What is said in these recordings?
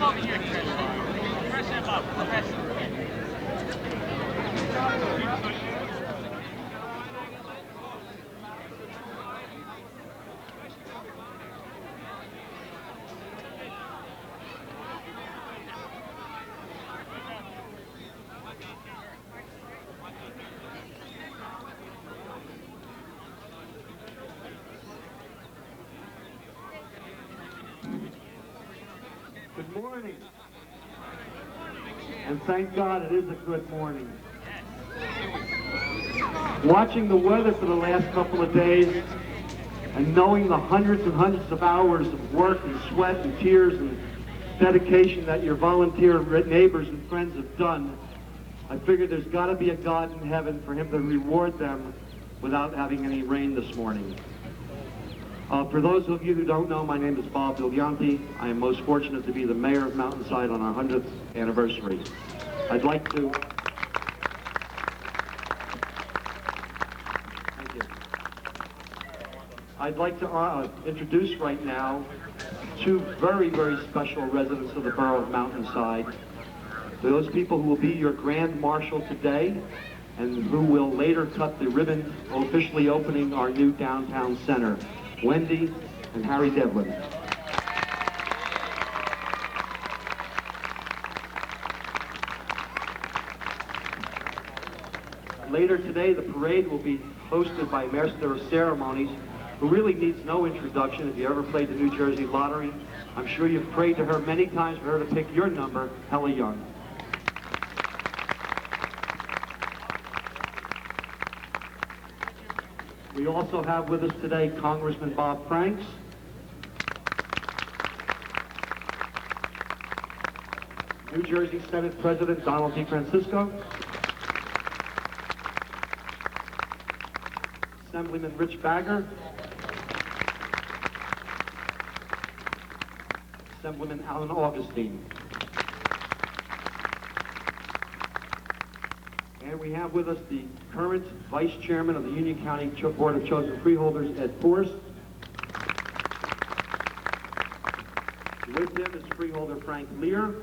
Come over here, Chris. Press him up. Press him. Good morning. And thank God it is a good morning. Watching the weather for the last couple of days and knowing the hundreds and hundreds of hours of work and sweat and tears and dedication that your volunteer neighbors and friends have done, I figured there's got to be a God in heaven for him to reward them without having any rain this morning. For those of you who don't know, my name is Bob Viglianti. I am most fortunate to be the mayor of Mountainside on our 100th anniversary. I'd like to... Thank you. I'd like to introduce right now two very, very special residents of the borough of Mountainside. Those people who will be your grand marshal today and who will later cut the ribbon officially opening our new downtown center. Wendy and Harry Devlin. Later today, the parade will be hosted by Master of Ceremonies, who really needs no introduction. If you ever played the New Jersey Lottery, I'm sure you've prayed to her many times for her to pick your number, Hella Young. We also have with us today Congressman Bob Franks, New Jersey Senate President Donald DeFrancisco, Assemblyman Rich Bagger, Assemblyman Alan Augustine. And we have with us the current Vice Chairman of the Union County Board of Chosen Freeholders, Ed Forrest. With him is Freeholder Frank Lear.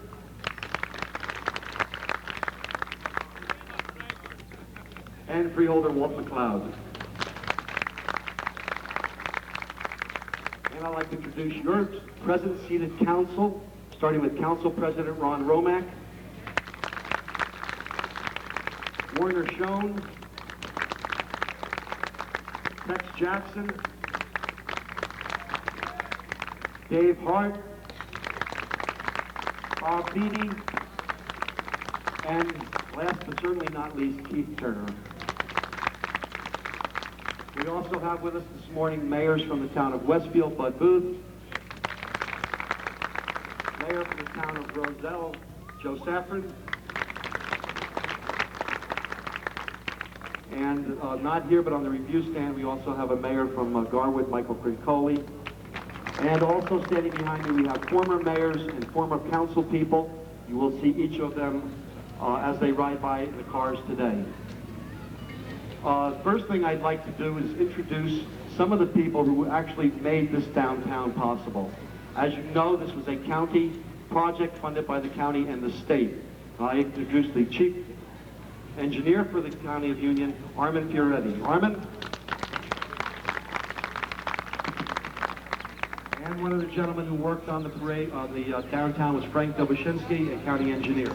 And Freeholder Walt McLeod. And I'd like to introduce your present-seated council, starting with Council President Ron Romack, Warner Schoen, Tex Jackson, Dave Hart, Bob Beatty, and last but certainly not least, Keith Turner. We also have with us this morning mayors from the town of Westfield, Bud Booth, mayor from the town of Roselle, Joe Saffron, and not here but on the review stand, we also have a mayor from Garwood, Michael Crincoli. And also standing behind me, we have former mayors and former council people. You will see each of them as they ride by in the cars today. First thing I'd like to do is introduce some of the people who actually made this downtown possible. As you know, this was a county project funded by the county and the state. I introduce the chief engineer for the County of Union, Armin Fioretti. Armin? And one of the gentlemen who worked on the parade, on the downtown was Frank Doboshinsky, a county engineer.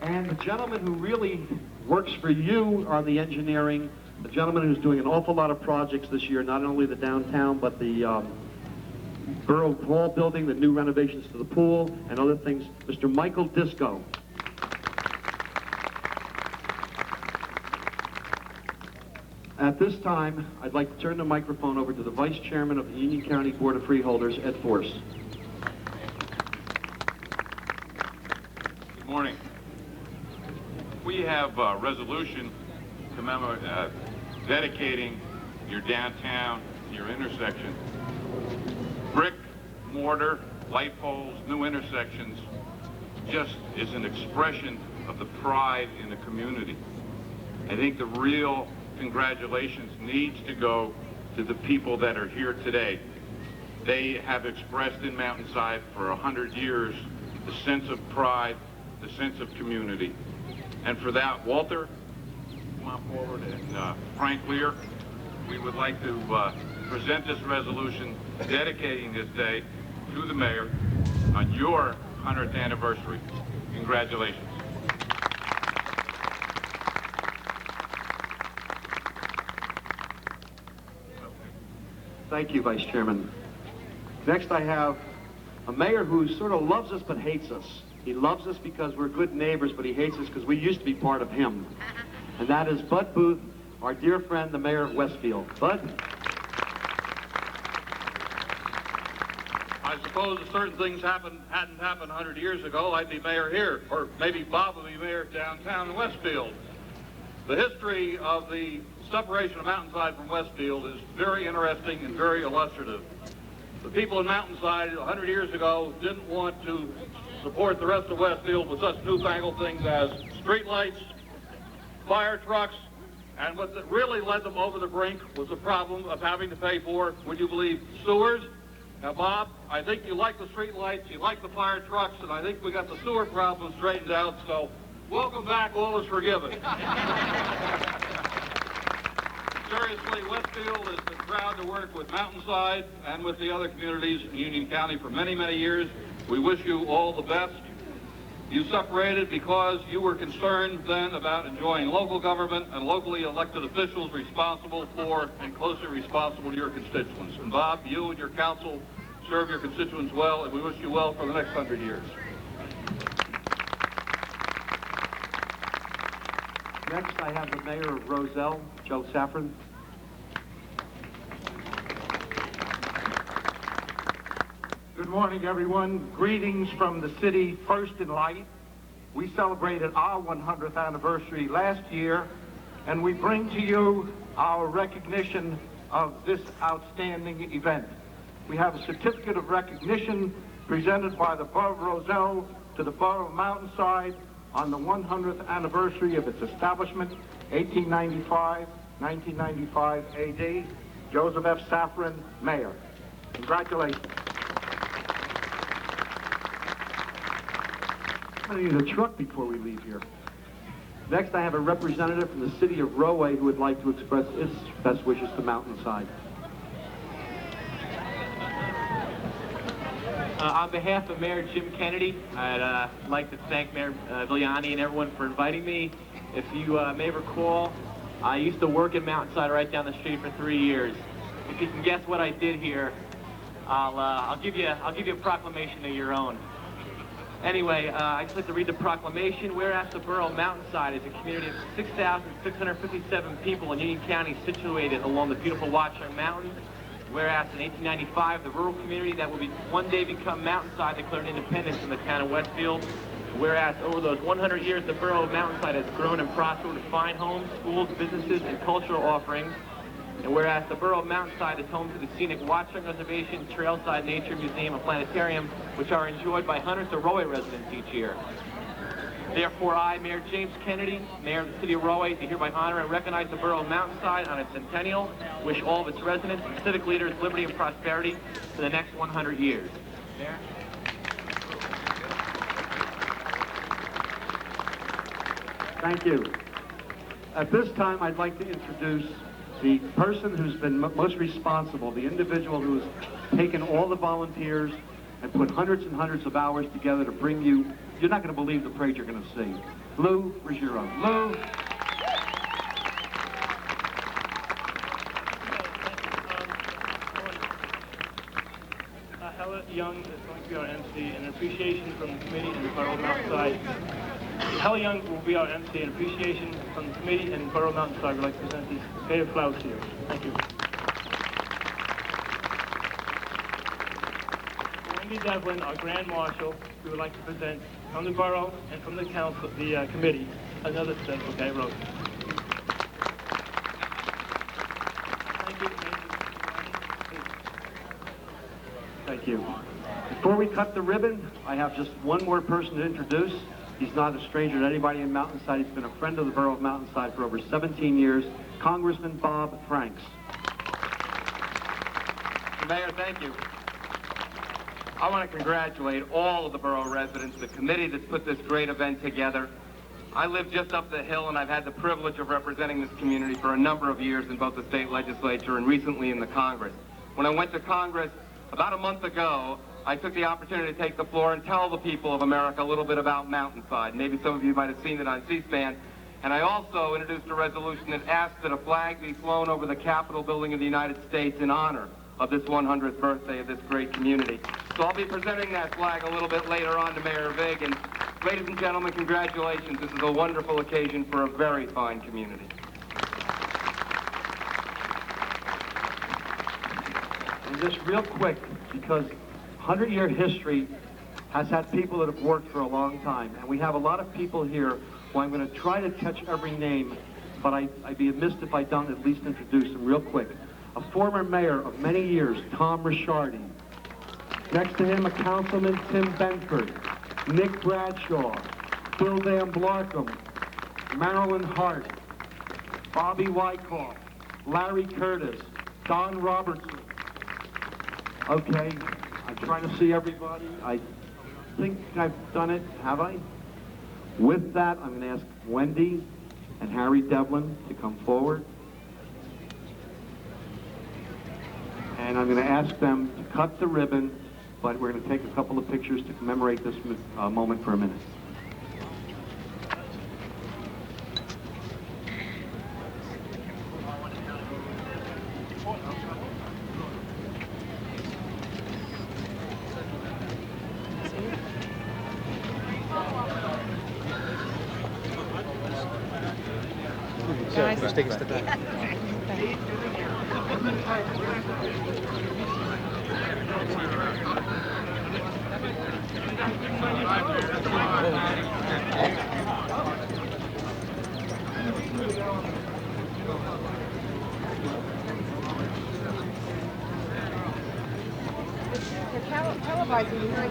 And the gentleman who really works for you on the engineering, the gentleman who's doing an awful lot of projects this year, not only the downtown, but the Borough Hall building, the new renovations to the pool, and other things, Mr. Michael Disco. At this time, I'd like to turn the microphone over to the Vice Chairman of the Union County Board of Freeholders, Ed Forrest. Good morning. We have a resolution dedicating your downtown, your intersection. Brick, mortar, light poles, new intersections just is an expression of the pride in the community. I think the real congratulations needs to go to the people that are here today. They have expressed in Mountainside for 100 years the sense of pride, the sense of community. And for that, Walter, come on forward, and Frank Lear, we would like to present this resolution dedicating this day to the mayor on your 100th anniversary. Congratulations. Thank you, Vice Chairman. Next, I have a mayor who sort of loves us but hates us. He loves us because we're good neighbors, but he hates us because we used to be part of him. And that is Bud Booth, our dear friend, the mayor of Westfield. Bud? I suppose if certain things hadn't happened 100 years ago, I'd be mayor here, or maybe Bob would be mayor downtown in Westfield. The history of the separation of Mountainside from Westfield is very interesting and very illustrative. The people in Mountainside 100 years ago didn't want to support the rest of Westfield with such newfangled things as streetlights, fire trucks, and what really led them over the brink was the problem of having to pay for, would you believe, sewers. Now, Bob, I think you like the streetlights, you like the fire trucks, and I think we got the sewer problem straightened out, so welcome back, all is forgiven. Seriously, Westfield has been proud to work with Mountainside and with the other communities in Union County for many, many years. We wish you all the best. You separated because you were concerned then about enjoying local government and locally elected officials responsible for and closely responsible to your constituents. And Bob, you and your council serve your constituents well, and we wish you well for the next 100 years. Next, I have the mayor of Roselle, Joe Saffron. Good morning, everyone. Greetings from the city first in light. We celebrated our 100th anniversary last year, and we bring to you our recognition of this outstanding event. We have a certificate of recognition presented by the Borough of Roselle to the Borough of Mountainside on the 100th anniversary of its establishment, 1995 AD. Joseph F. Saffron, Mayor. Congratulations. I'm going to need a truck before we leave here. Next, I have a representative from the city of Rahway who would like to express his best wishes to Mountainside. On behalf of Mayor Jim Kennedy, I'd like to thank Mayor Vigliani and everyone for inviting me. If you may recall, I used to work in Mountainside right down the street for 3 years. If you can guess what I did here, I'll give you a proclamation of your own. Anyway, I'd just like to read the proclamation. Whereas the Borough of Mountainside is a community of 6,657 people in Union County situated along the beautiful Watchung Mountains. Whereas in 1895, the rural community that will one day become Mountainside declared independence from the town of Westfield. Whereas over those 100 years, the Borough of Mountainside has grown and prospered with fine homes, schools, businesses, and cultural offerings. And whereas the Borough of Mountainside is home to the scenic Watchung Reservation, Trailside Nature Museum, and Planetarium, which are enjoyed by hundreds of Rahway residents each year. Therefore, I, Mayor James Kennedy, Mayor of the City of Rahway, do hereby honor and recognize the Borough of Mountainside on its centennial, wish all of its residents and civic leaders liberty and prosperity for the next 100 years. Mayor? Thank you. At this time, I'd like to introduce the person who's been most responsible, the individual who's taken all the volunteers and put hundreds and hundreds of hours together to bring you, you're not going to believe the parade you're going to see. Lou Ruggiero. Lou. Hella Young is going to be our MC, and an appreciation from the committee and the Borough of Mountainside. Hella Young will be our MC, and appreciation from the committee and Borough of Mountainside would like to present these bouquet of flowers to you. Thank you. Wendy Devlin, our Grand Marshal, we would like to present from the Borough and from the Council, the committee, another set of bouquet roses. Thank you. Thank you. Before we cut the ribbon, I have just one more person to introduce. He's not a stranger to anybody in Mountainside. He's been a friend of the Borough of Mountainside for over 17 years. Congressman Bob Franks. Mayor, thank you. I want to congratulate all of the borough residents, the committee that's put this great event together. I live just up the hill, and I've had the privilege of representing this community for a number of years in both the state legislature and recently in the Congress. When I went to Congress about a month ago, I took the opportunity to take the floor and tell the people of America a little bit about Mountainside. Maybe some of you might have seen it on C-SPAN. And I also introduced a resolution that asked that a flag be flown over the Capitol building of the United States in honor of this 100th birthday of this great community. So I'll be presenting that flag a little bit later on to Mayor Vig. And ladies and gentlemen, congratulations. This is a wonderful occasion for a very fine community. And just real quick, because 100-year history has had people that have worked for a long time. And we have a lot of people here who I'm going to try to catch every name, but I'd be amiss if I don't at least introduce them real quick. A former mayor of many years, Tom Risciardi. Next to him, a councilman, Tim Benford. Nick Bradshaw. Bill Van Blarkham. Marilyn Hart. Bobby Wyckoff. Larry Curtis. Don Robertson. Okay, I'm trying to see everybody. I think I've done it, have I? With that, I'm going to ask Wendy and Harry Devlin to come forward. And I'm going to ask them to cut the ribbon, but we're going to take a couple of pictures to commemorate this moment for a minute. Let's take a step back. Televising you right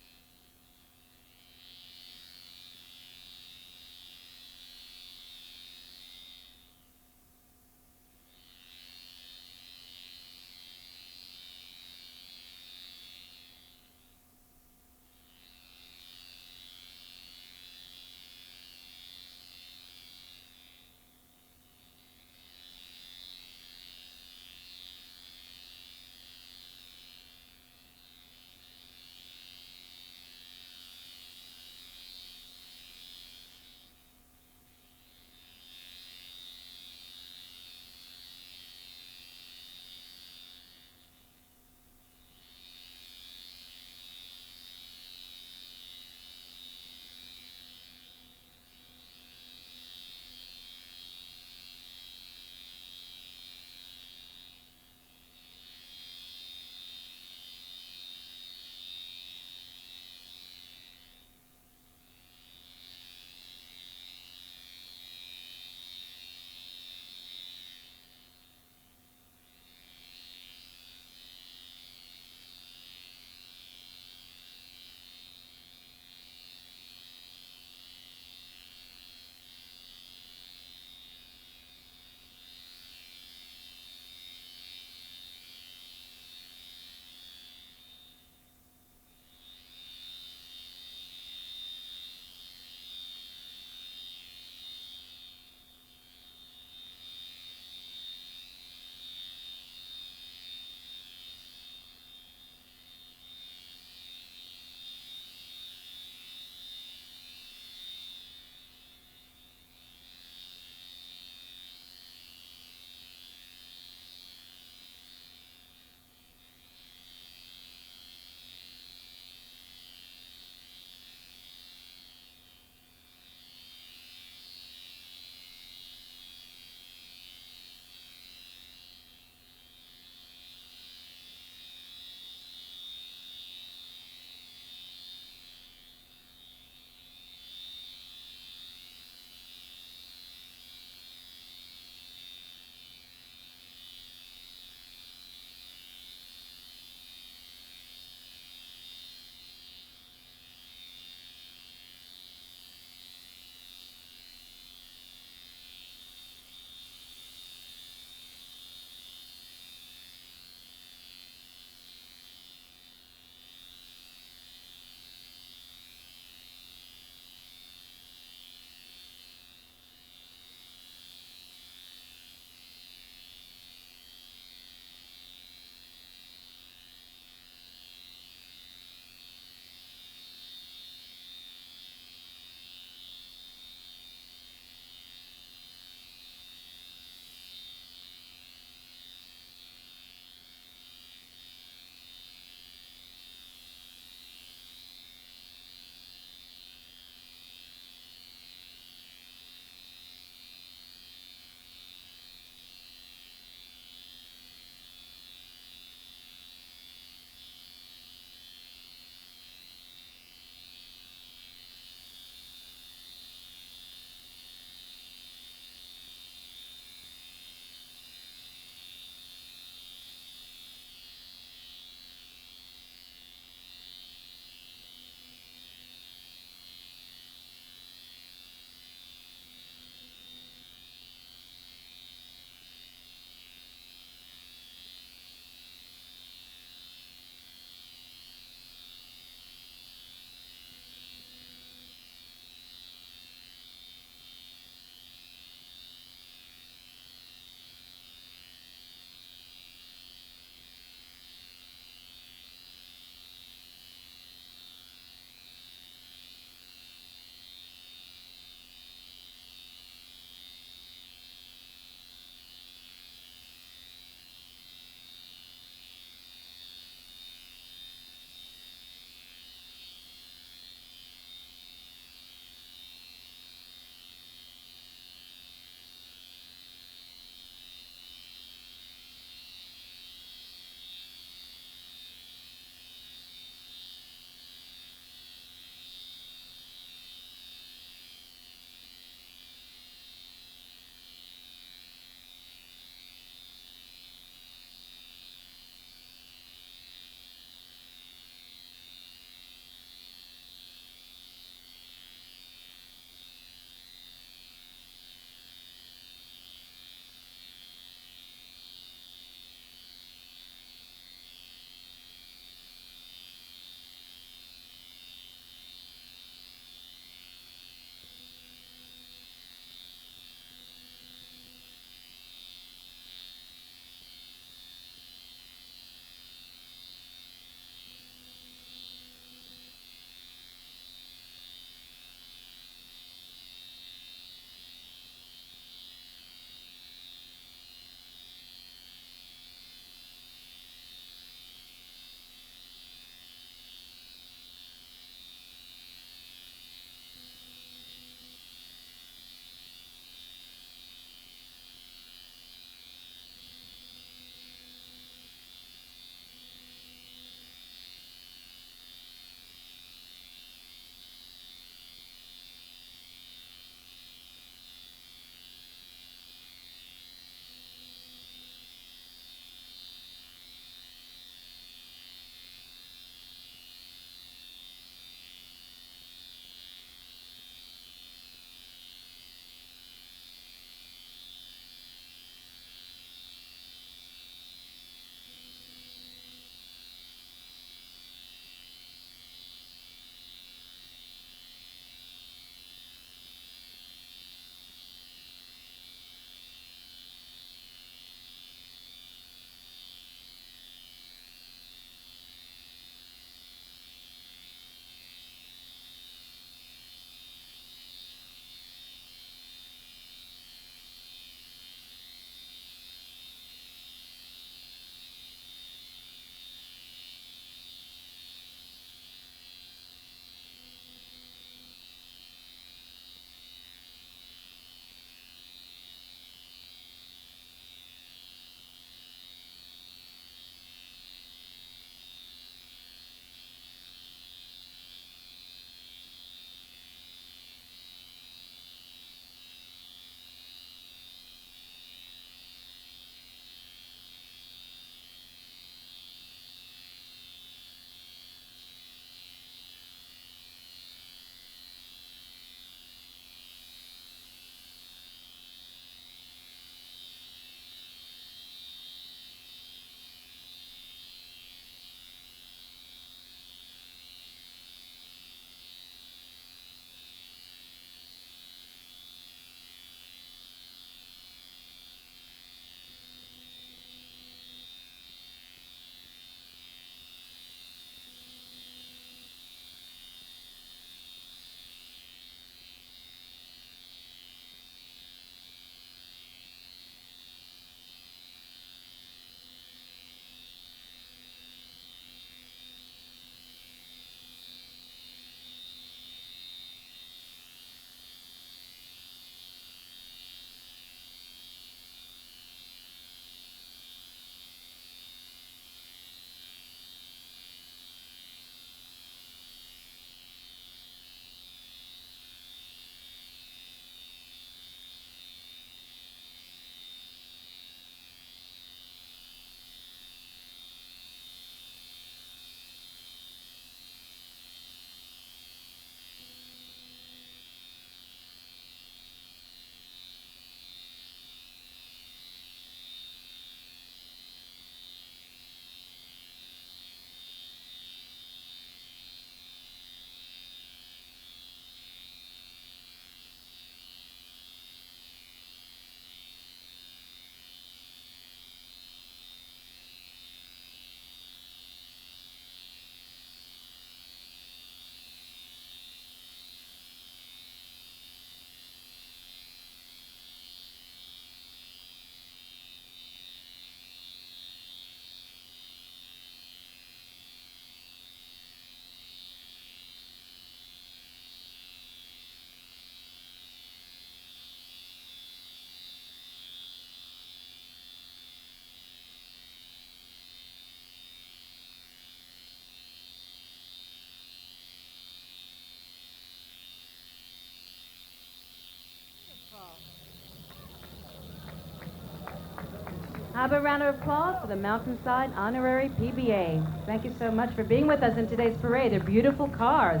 How about a round of applause for the Mountainside Honorary PBA? Thank you so much for being with us in today's parade. They're beautiful cars.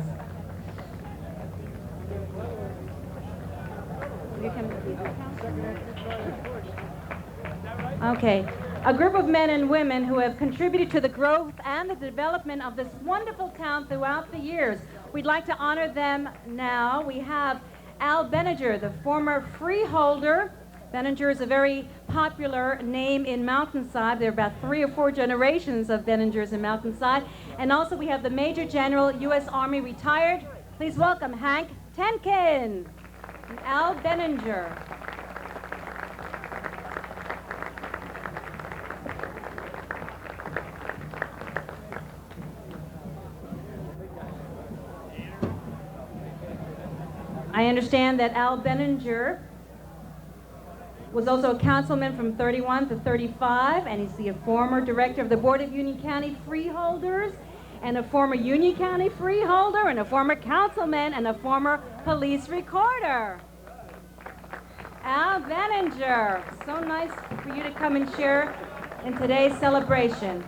Okay, a group of men and women who have contributed to the growth and the development of this wonderful town throughout the years. We'd like to honor them now. We have Al Benninger, the former freeholder. Benninger is a very popular name in Mountainside. There are about 3 or 4 generations of Benningers in Mountainside. And also we have the Major General, U.S. Army retired. Please welcome Hank Tenkin and Al Benninger. I understand that Al Benninger was also a councilman from 31 to 35, and he's the former director of the Board of Union County Freeholders, and a former Union County freeholder, and a former councilman, and a former police recorder. Al Benninger, so nice for you to come and share in today's celebration.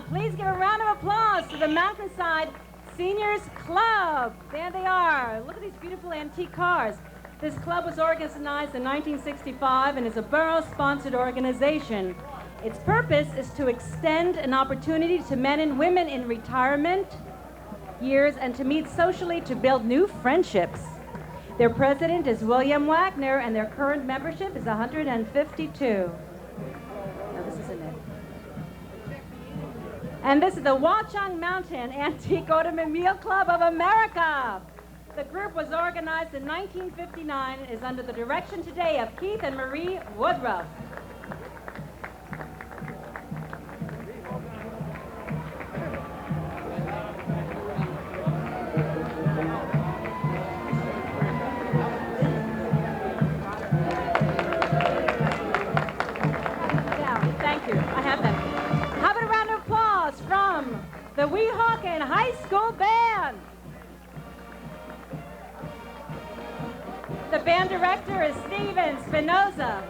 Please give a round of applause to the Mountainside Seniors Club. There they are. Look at these beautiful antique cars. This club was organized in 1965 and is a borough-sponsored organization. Its purpose is to extend an opportunity to men and women in retirement years and to meet socially to build new friendships. Their president is William Wagner, and their current membership is 152. No, this isn't it. And this is the Watchung Mountain Antique Automobile Club of America. The group was organized in 1959 and is under the direction today of Keith and Marie Woodruff. Thank you. I have them. How about a round of applause from the Weehawken High School Band? The band director is Steven Spinoza.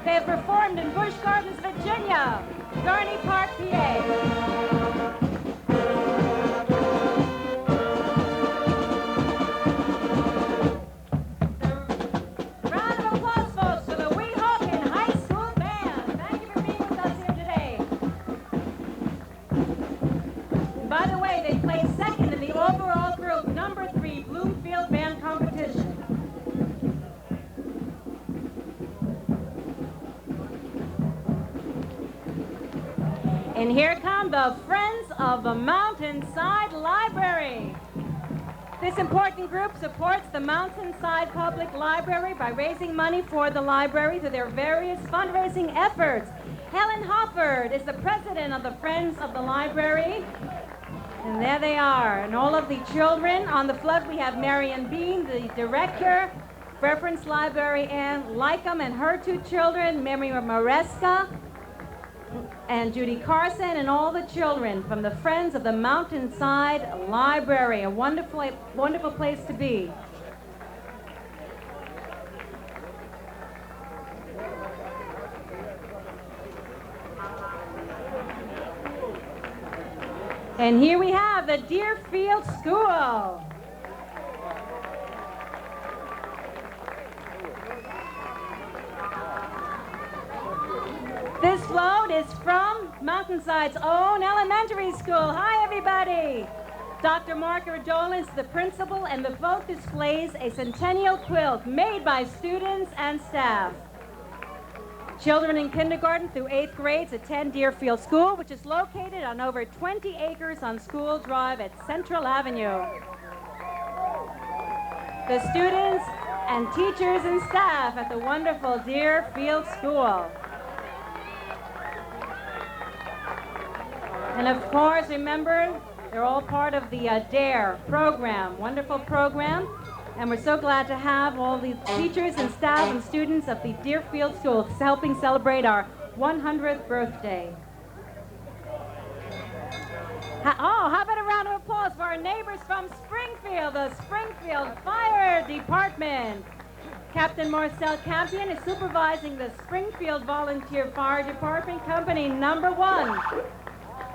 They have performed in Busch Gardens, Virginia, Garney Park, PA. And here come the Friends of the Mountainside Library. This important group supports the Mountainside Public Library by raising money for the library through their various fundraising efforts. Helen Hofford is the president of the Friends of the Library. And there they are. And all of the children on the float, we have Marion Bean, the director, Reference Library, Ann Lycum and her 2 children, Mary Maresca, and Judy Carson, and all the children from the Friends of the Mountainside Library. A wonderful, wonderful place to be. And here we have the Deerfield School. This float is from Mountainside's own elementary school. Hi, everybody. Dr. Mark Erdolan is the principal, and the float displays a Centennial quilt made by students and staff. Children in kindergarten through 8th grades attend Deerfield School, which is located on over 20 acres on School Drive at Central Avenue. The students and teachers and staff at the wonderful Deerfield School. And of course, remember, they're all part of the DARE program, wonderful program. And we're so glad to have all the teachers and staff and students of the Deerfield School helping celebrate our 100th birthday. How about a round of applause for our neighbors from Springfield, the Springfield Fire Department. Captain Marcel Campion is supervising the Springfield Volunteer Fire Department, Company Number 1.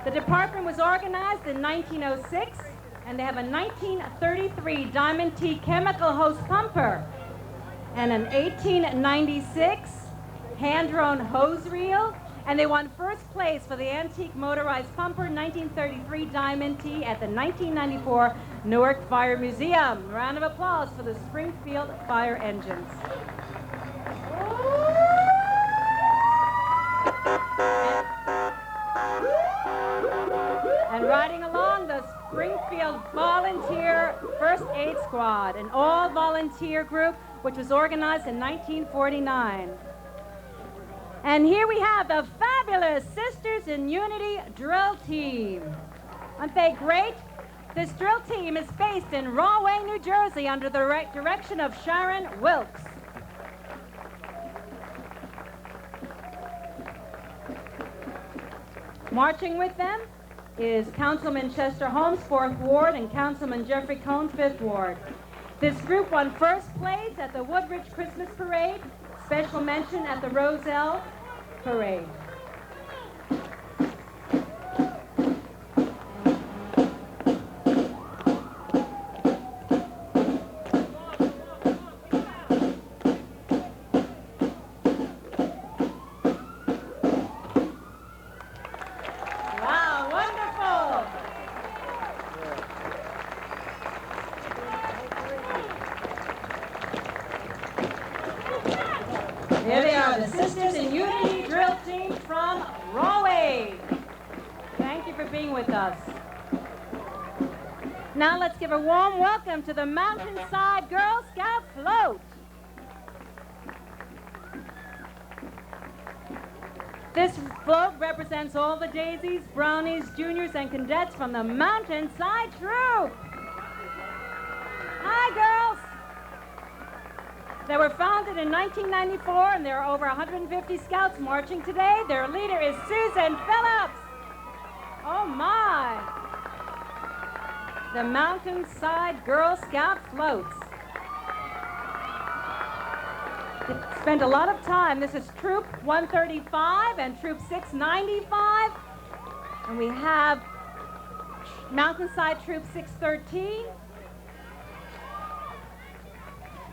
The department was organized in 1906, and they have a 1933 Diamond T chemical hose pumper and an 1896 hand-drawn hose reel, and they won first place for the antique motorized pumper 1933 Diamond T at the 1994 Newark Fire Museum. A round of applause for the Springfield Fire engines. And riding along, the Springfield Volunteer First Aid Squad, an all-volunteer group which was organized in 1949. And here we have the fabulous Sisters in Unity drill team. Aren't they great? This drill team is based in Rahway, New Jersey under the direction of Sharon Wilkes. Marching with them is Councilman Chester Holmes, 4th Ward, and Councilman Jeffrey Cohn, 5th Ward. This group won first place at the Woodridge Christmas Parade, special mention at the Roselle Parade. Wow, wonderful! There they are, the Sisters in Unity drill team from Rahway. Thank you for being with us. Now let's give a warm welcome to the Mountainside Girl Scout float. This float represents all the daisies, brownies, juniors, and cadets from the Mountainside Troop. Hi, girls. They were founded in 1994, and there are over 150 scouts marching today. Their leader is Susan Phillips. Oh, my. The Mountainside Girl Scout floats. They spent a lot of time. This is Troop 135 and Troop 695. And we have Mountainside Troop 613.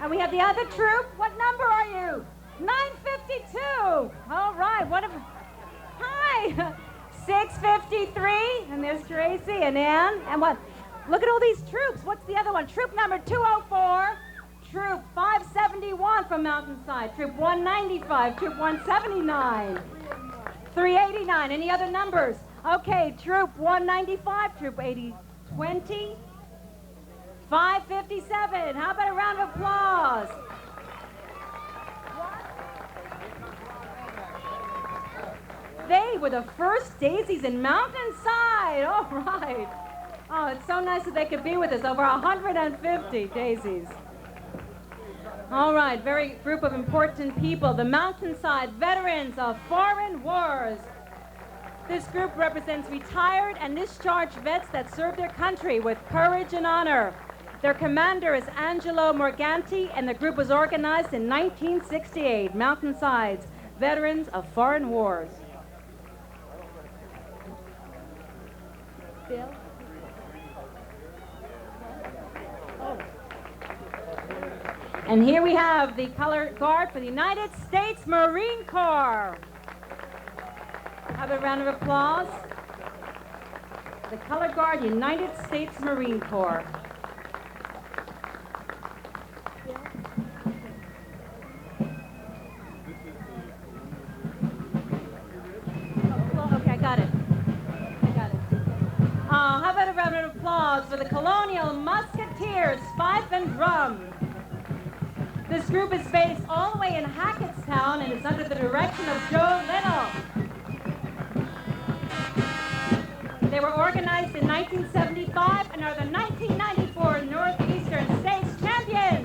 And we have the other troop. What number are you? 952. All right. Hi. 653. And there's Tracy and Ann. And what? Look at all these troops. What's the other one? Troop number 204. Troop 571 from Mountainside. Troop 195. Troop 179. 389. Any other numbers? Okay. Troop 195. Troop 8020. 557. How about a round of applause? They were the first daisies in Mountainside. All right. Oh, it's so nice that they could be with us. Over 150 daisies. All right. Very group of important people. The Mountainside Veterans of Foreign Wars. This group represents retired and discharged vets that served their country with courage and honor. Their commander is Angelo Morganti, and the group was organized in 1968. Mountainside's Veterans of Foreign Wars. Bill? Oh. And here we have the color guard for the United States Marine Corps. Have a round of applause. The color guard, United States Marine Corps. How about a round of applause for the Colonial Musketeers Fife and Drum. This group is based all the way in Hackettstown and is under the direction of Joe Little. They were organized in 1975 and are the 1994 Northeastern States champions.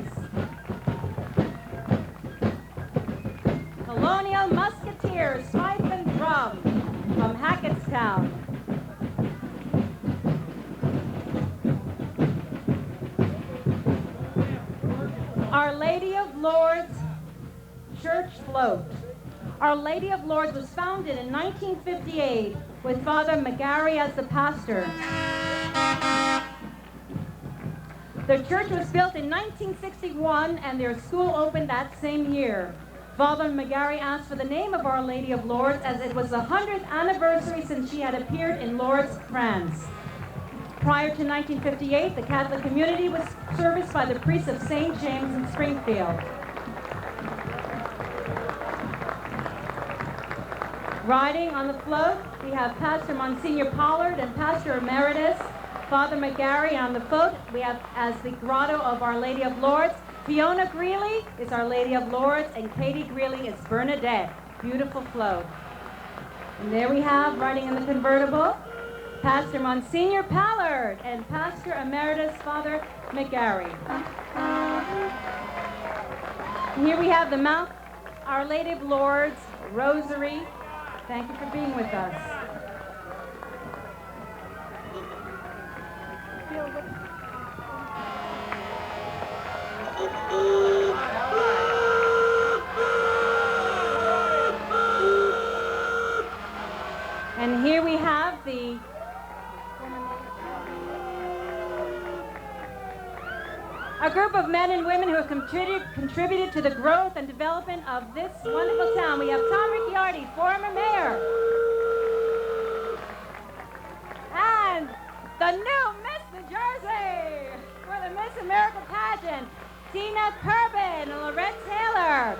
Colonial Musketeers, Fife and Drum from Hackettstown. Our Lady of Lourdes Church Float. Our Lady of Lourdes was founded in 1958 with Father McGarry as the pastor. The church was built in 1961 and their school opened that same year. Father McGarry asked for the name of Our Lady of Lourdes as it was the 100th anniversary since she had appeared in Lourdes, France. Prior to 1958, the Catholic community was serviced by the priests of St. James in Springfield. Riding on the float, we have Pastor Monsignor Pollard and Pastor Emeritus Father McGarry on the float. We have as the grotto of Our Lady of Lourdes. Fiona Greeley is Our Lady of Lourdes, and Katie Greeley is Bernadette. Beautiful float. And there we have, riding in the convertible, Pastor Monsignor Pollard and Pastor Emeritus Father McGarry. And here we have the Our Lady of Lourdes Rosary. Thank you for being with us. And here we have a group of men and women who have contributed to the growth and development of this wonderful town. We have Tom Ricciardi, former mayor, and the new Miss New Jersey for the Miss America pageant, Tina Kerbin and Lorette Taylor.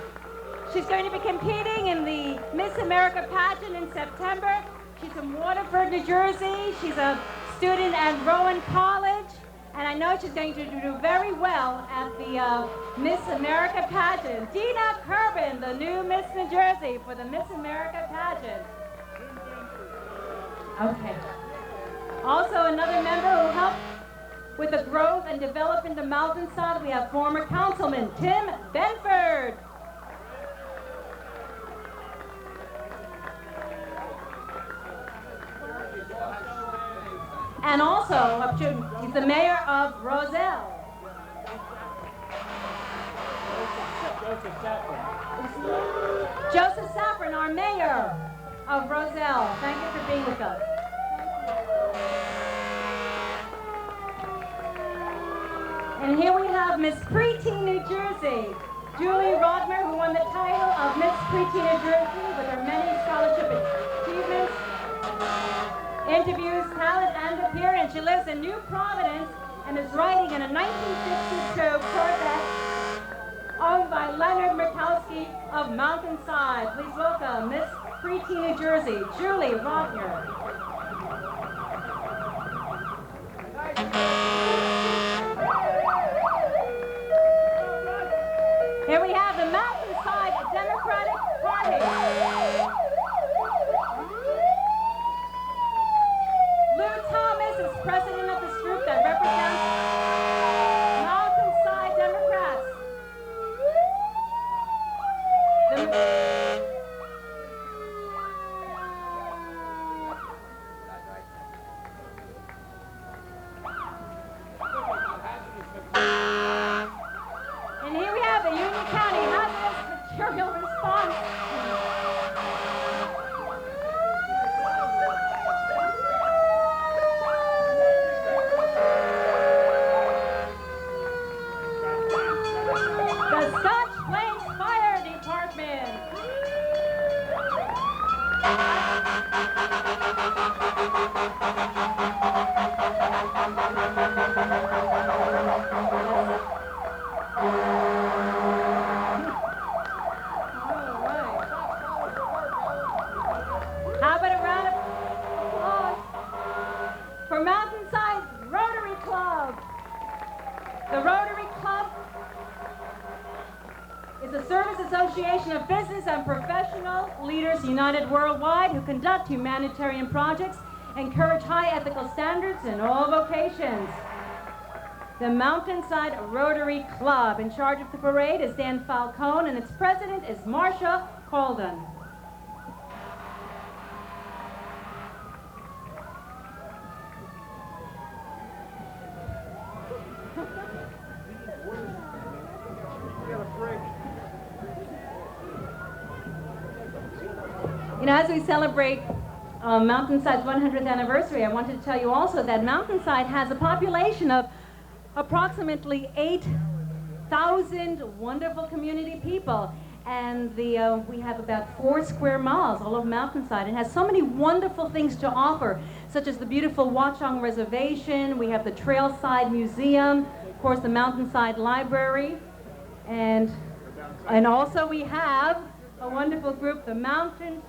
She's going to be competing in the Miss America pageant in September. She's from Waterford, New Jersey. She's a student at Rowan College. And I know she's going to do very well at the Miss America pageant. Tina Kerbin, the new Miss New Jersey for the Miss America pageant. Okay. Also another member who helped with the growth and development of Mountainside, we have former Councilman Tim Benford. And also, he's the mayor of Roselle. Joseph Safran, our mayor of Roselle. Thank you for being with us. And here we have Miss Preteen New Jersey, Julie Rodmer, who won the title of Miss Preteen New Jersey with her many scholarship achievements, interviews, talent, and appearance. She lives in New Providence and is riding in a 1962 Corvette owned by Leonard Murkowski of Mountainside. Please welcome Miss Preteen New Jersey, Julie Rodner. Here we have the Mountainside Democratic Party. Lou Thomas is president of this group that represents Mountainside Democrats. And here we have the Union County Hazardous Material Response. The Scotch Plains Fire Department. How about a round of applause for Mountainside Rotary Club? The Rotary Club is a service association of business and professional leaders united worldwide who conduct humanitarian projects, encourage high ethical standards in all vocations. the Mountainside Rotary Club. In charge of the parade is Dan Falcone, and its president is Marcia Colden. You know, as we celebrate Mountainside's 100th anniversary, I wanted to tell you also that Mountainside has a population of approximately 8,000 wonderful community people. And we have about 4 square miles all over Mountainside. It has so many wonderful things to offer, such as the beautiful Watchung Reservation. We have the Trailside Museum, of course, the Mountainside Library, and also we have a wonderful group, the Mountainside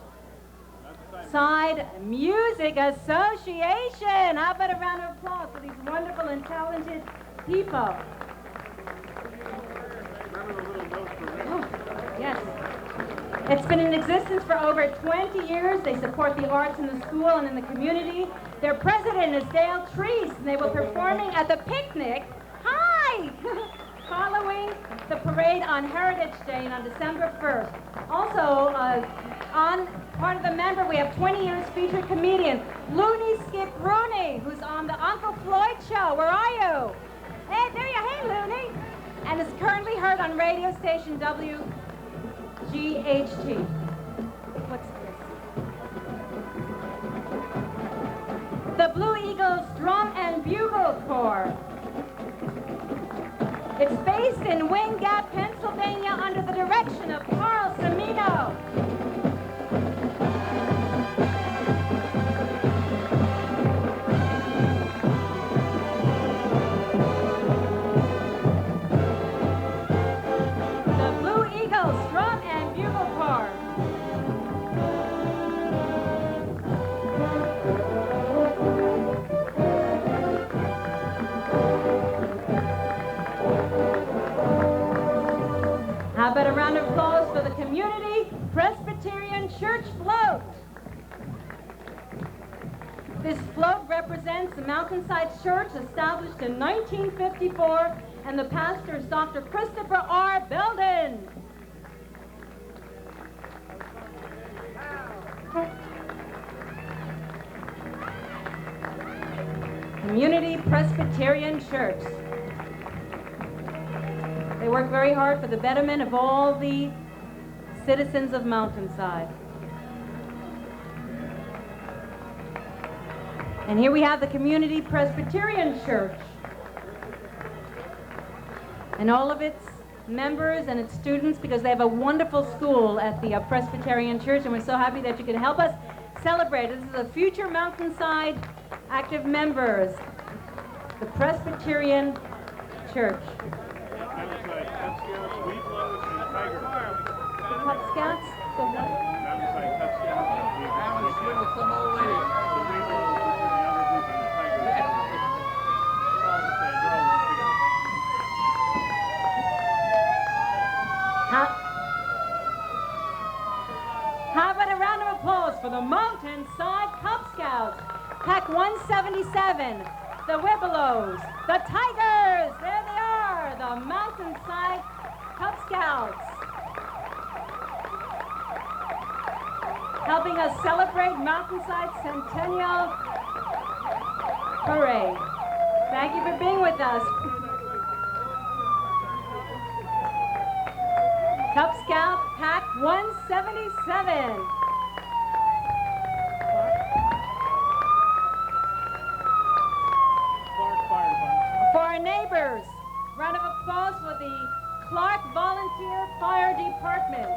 Music Association. How about a round of applause for these wonderful and talented people? Oh, yes. It's been in existence for over 20 years. They support the arts in the school and in the community. Their president is Dale Treese, and they will be performing at the picnic. Hi! Following the parade on Heritage Day on December 1st. Also, on part of the member, we have 20 years featured comedian Looney Skip Rooney, who's on the Uncle Floyd Show. Where are you? Hey, there you are. Hey, Looney. And is currently heard on radio station WGHT. What's this? The Blue Eagles Drum and Bugle Corps. It's based in Wayne Gap, Pennsylvania, under the direction of Carl Cimino. The Blue Eagles Drum and Bugle Corps. How about a round of applause for the Community Presbyterian Church Float? This float represents the Mountainside Church, established in 1954, and the pastor is Dr. Christopher R. Belden. Community Presbyterian Church. They work very hard for the betterment of all the citizens of Mountainside. And here we have the Community Presbyterian Church and all of its members and its students, because they have a wonderful school at the Presbyterian Church, and we're so happy that you can help us celebrate. This is the future Mountainside active members, the Presbyterian Church. Cub Scouts? The what? Mountainside Cub Scouts. How about a round of applause for the Mountainside Cub Scouts? Pack 177, the Wibelows, the Tigers, there they are, the Mountainside Cub Scouts. Helping us celebrate Mountainside Centennial Parade. Thank you for being with us. Cub Scout Pack 177. For our neighbors, round of applause for the Clark Volunteer Fire Department.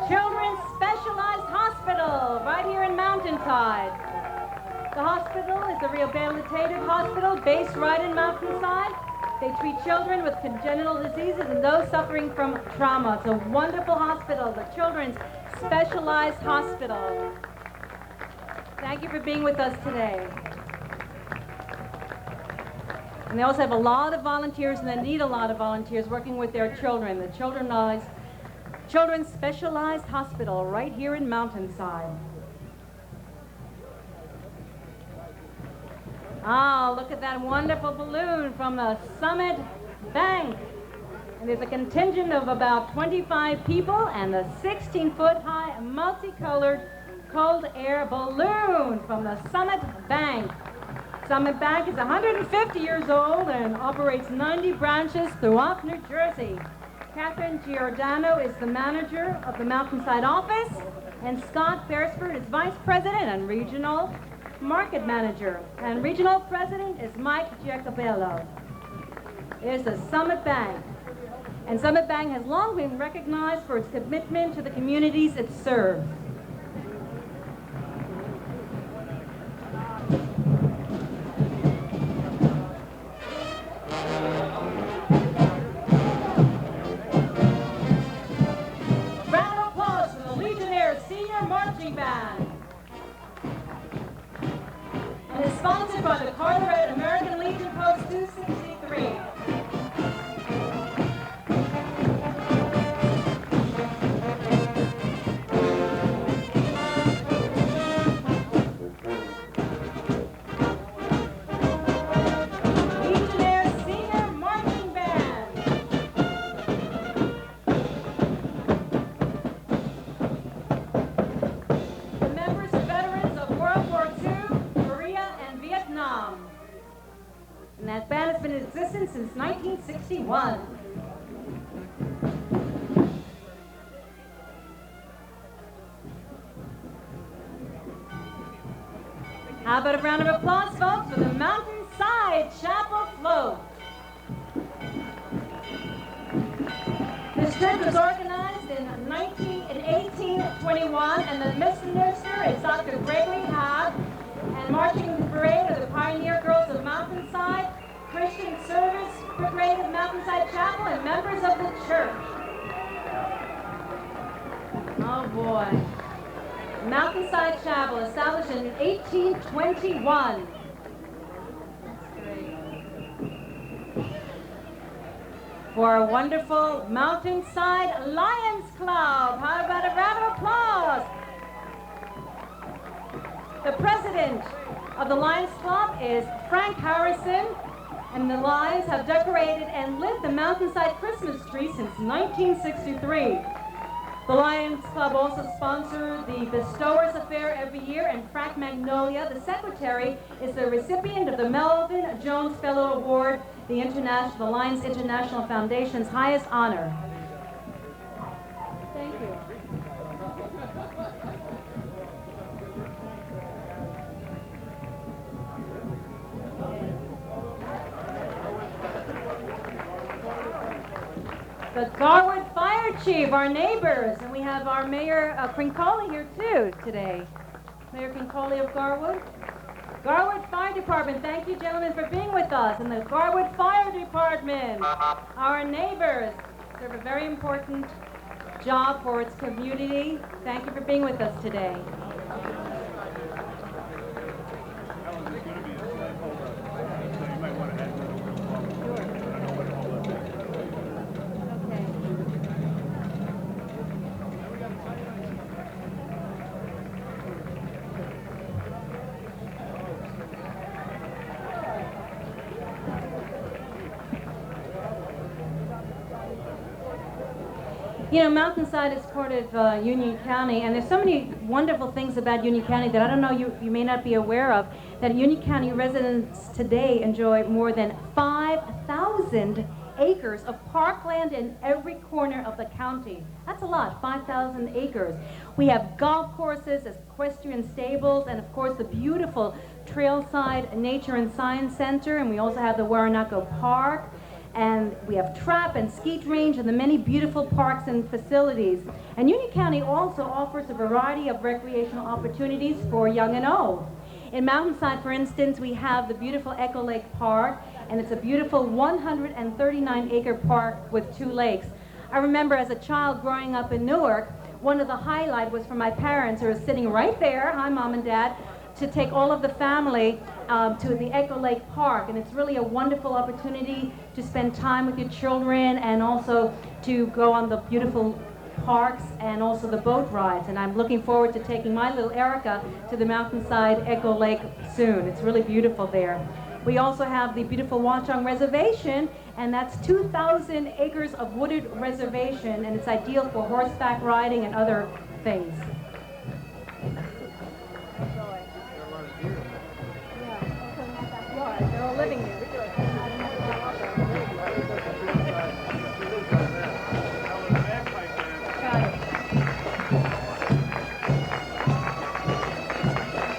Children's Specialized Hospital, right here in Mountainside. The hospital is a rehabilitative hospital based right in Mountainside. They treat children with congenital diseases and those suffering from trauma. It's a wonderful hospital, the Children's Specialized Hospital. Thank you for being with us today. And they also have a lot of volunteers, and they need a lot of volunteers working with their children. The children Children's Specialized Hospital right here in Mountainside. Oh, look at that wonderful balloon from the Summit Bank. And there's a contingent of about 25 people and a 16-foot high multicolored cold air balloon from the Summit Bank. Summit Bank is 150 years old and operates 90 branches throughout New Jersey. Catherine Giordano is the manager of the Mountainside office, and Scott Beresford is vice president and regional market manager. And regional president is Mike Giacobello. Here's the Summit Bank. And Summit Bank has long been recognized for its commitment to the communities it serves. Round of applause for the Legionnaires Senior Marching Band. And is sponsored by the Carteret American Legion Post 263. And that band has been in existence since 1961. How about a round of applause, folks, for the Mountainside Chapel Float? This trip was organized in 1821, and the minister is Dr. Gregory Habb, and marching in the parade are the Pioneer Girls of Mountainside, Christian Service Brigade of Mountainside Chapel, and members of the church. Oh boy. Mountainside Chapel, established in 1821. That's great. For a wonderful Mountainside Lions Club. How about a round of applause? The president of the Lions Club is Frank Harrison, and the Lions have decorated and lit the Mountainside Christmas tree since 1963. The Lions Club also sponsors the Bestowers Affair every year, and Frank Magnolia, the secretary, is the recipient of the Melvin Jones Fellow Award, the Lions International Foundation's highest honor. Thank you. The Garwood Fire Chief, our neighbors, and we have our Mayor Crincoli here too today. Mayor Crincoli of Garwood. Garwood Fire Department, thank you gentlemen for being with us. And the Garwood Fire Department, our neighbors, serve a very important job for its community. Thank you for being with us today. You know, Mountainside is part of Union County, and there's so many wonderful things about Union County that I don't know you may not be aware of, that Union County residents today enjoy more than 5,000 acres of parkland in every corner of the county. That's a lot, 5,000 acres. We have golf courses, equestrian stables, and of course the beautiful Trailside Nature and Science Center, and we also have the Waranaco Park. And we have trap and skeet range and the many beautiful parks and facilities. And Union County also offers a variety of recreational opportunities for young and old. In Mountainside, for instance, we have the beautiful Echo Lake Park, and it's a beautiful 139-acre park with 2 lakes. I remember as a child growing up in Newark, one of the highlights was for my parents, who were sitting right there, hi Mom and Dad, to take all of the family to the Echo Lake Park, and it's really a wonderful opportunity to spend time with your children and also to go on the beautiful parks and also the boat rides. And I'm looking forward to taking my little Erica to the Mountainside Echo Lake soon. It's really beautiful there. We also have the beautiful Watchung Reservation, and that's 2,000 acres of wooded reservation, and it's ideal for horseback riding and other things. They're all living there.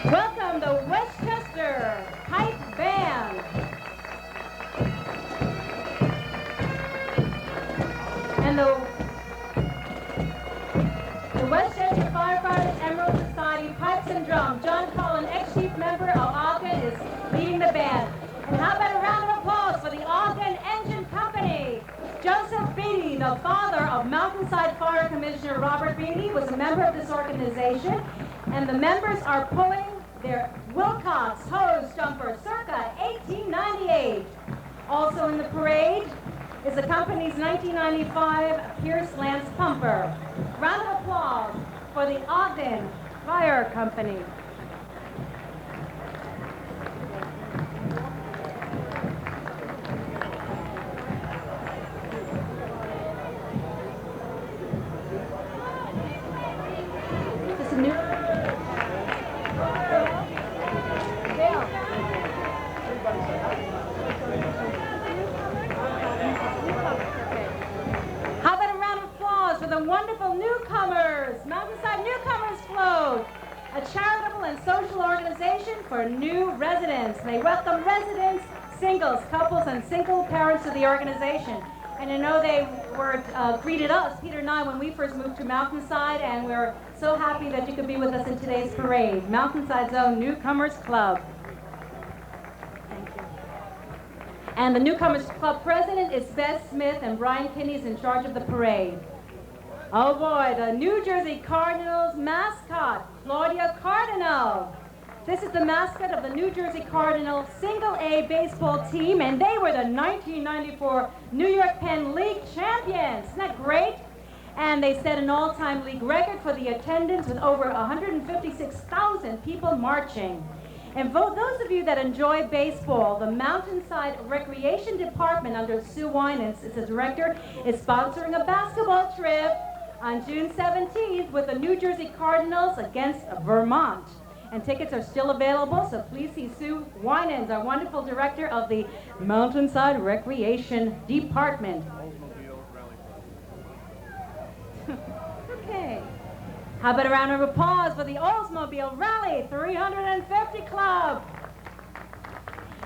Welcome the Westchester Pipe Band. And the Westchester Firefighters Emerald Society Pipes and Drums. John Cullen, ex-chief member of Ogden, is leading the band. And how about a round of applause for the Ogden Engine Company? Joseph Beatty, the father of Mountainside Fire Commissioner Robert Beatty, was a member of this organization. And the members are pulling their Wilcox hose jumper circa 1898. Also in the parade is the company's 1995 Pierce Lance pumper. Round of applause for the Ogden Fire Company. This is new. How about a round of applause for the wonderful newcomers, Mountainside Newcomers Float, a charitable and social organization for new residents. They welcome residents, singles, couples, and single parents to the organization. And I know they were greeted us, Peter and I, when we first moved to Mountainside, and we're so happy that you could be with us in today's parade. Mountainside's own Newcomers Club. Thank you. And the Newcomers Club president is Beth Smith, and Brian Kinney is in charge of the parade. Oh boy, the New Jersey Cardinals mascot, Claudia Cardinal. This is the mascot of the New Jersey Cardinal Single-A baseball team, and they were the 1994 New York Penn League champions. Isn't that great? And they set an all-time league record for the attendance with over 156,000 people marching. And for those of you that enjoy baseball, the Mountainside Recreation Department under Sue Winans, as its director, is sponsoring a basketball trip on June 17th with the New Jersey Cardinals against Vermont. And tickets are still available, so please see Sue Winans, our wonderful director of the Mountainside Recreation Department. Okay. How about a round of applause for the Oldsmobile Rally 350 Club?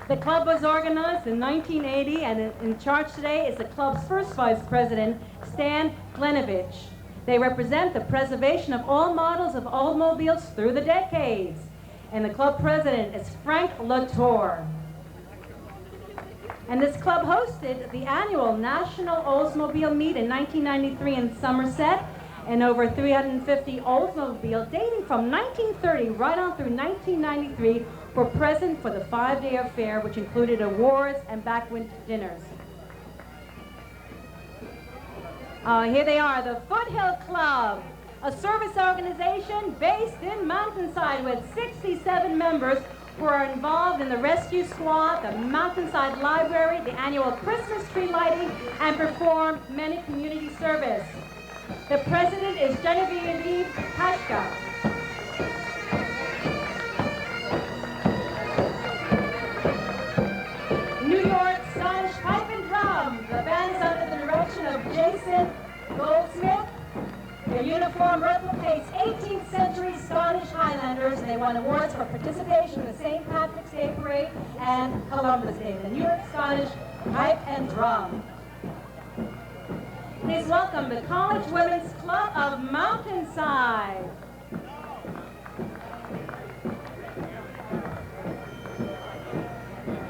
The club was organized in 1980, and in charge today is the club's first vice president, Stan Glenovich. They represent the preservation of all models of automobiles through the decades. And the club president is Frank Latour. And this club hosted the annual National Oldsmobile Meet in 1993 in Somerset, and over 350 Oldsmobiles dating from 1930 right on through 1993 were present for the 5-day affair, which included awards and backwind dinners. Here they are, the Foothill Club, a service organization based in Mountainside with 67 members who are involved in the rescue squad, the Mountainside Library, the annual Christmas tree lighting, and perform many community service. The president is Genevieve Pashka. New York Scottish Pipe and Drum. The band is under the direction of Jason Goldsmith. Their uniform replicates 18th century Scottish Highlanders, and they won awards for participation in the St. Patrick's Day Parade and Columbus Day. The New York Scottish Pipe and Drum. Please welcome the College Women's Club of Mountainside.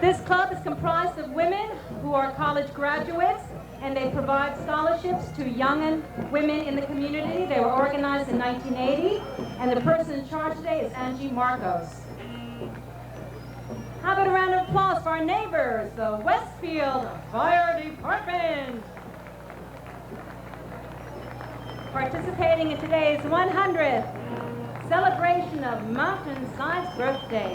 This club is comprised of women who are college graduates, and they provide scholarships to young women in the community. They were organized in 1980, and the person in charge today is Angie Marcos. How about a round of applause for our neighbors, the Westfield Fire Department? participating in today's 100th celebration of Mountainside's birthday.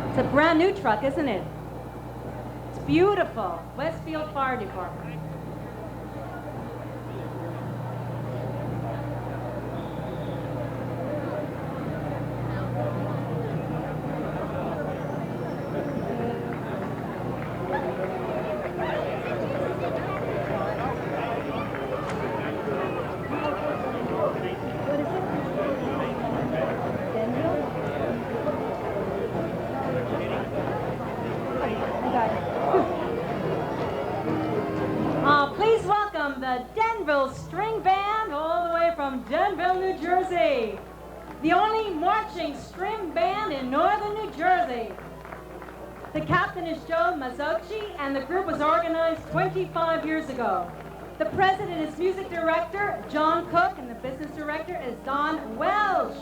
It's a brand new truck, isn't it? It's beautiful. Westfield Fire Department. Please welcome the Denville String Band all the way from Denville, New Jersey. The only marching string band in northern New Jersey. The captain is Joe Mazzocchi, and the group was organized 25 years ago. The president is music director John Cook, and the business director is Don Welsh.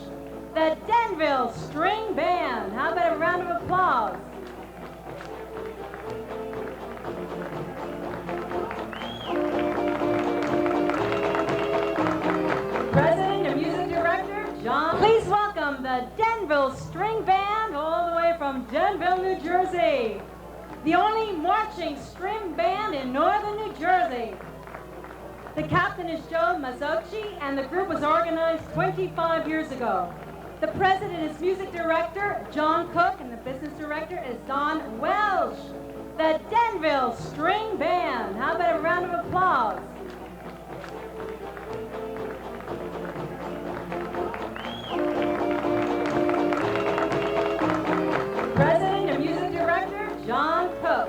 The Denville String Band. How about a round of applause? President and music director John. Please welcome the Denville String Band all the way from Denville, New Jersey. The only marching string band in northern New Jersey. The captain is Joe Mazzocchi, and the group was organized 25 years ago. The president is music director John Cook, and the business director is Don Welsh. The Denville String Band. How about a round of applause? President and music director John Cook.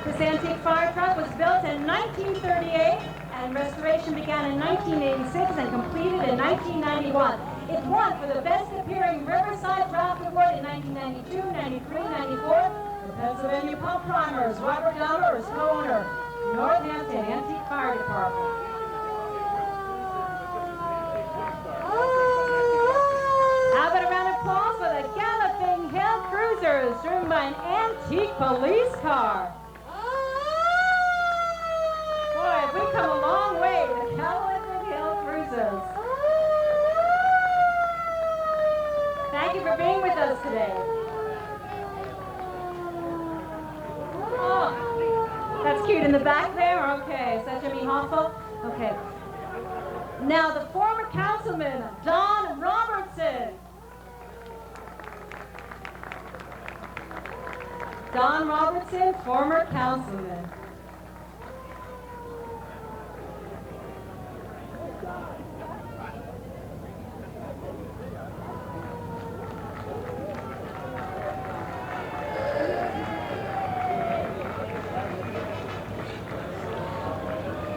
This antique fire truck was built in 1938 and restoration began in 1986 and completed in 1991. It won for the best appearing Riverside Draft Award in 1992, 93, 94. The Pennsylvania Pump Primers, Robert Delmer is co-owner, Northampton Antique Fire Department. How about a round of applause for the Galloping Hill Cruisers, driven by an antique police car. Boy, have we come a long way with the Galloping Hill Cruisers. Thank you for being with us today. Oh, that's cute in the back there. Okay, is that Jimmy Hoffel? Okay. Now the former councilman, Don Robertson. Don Robertson, former councilman.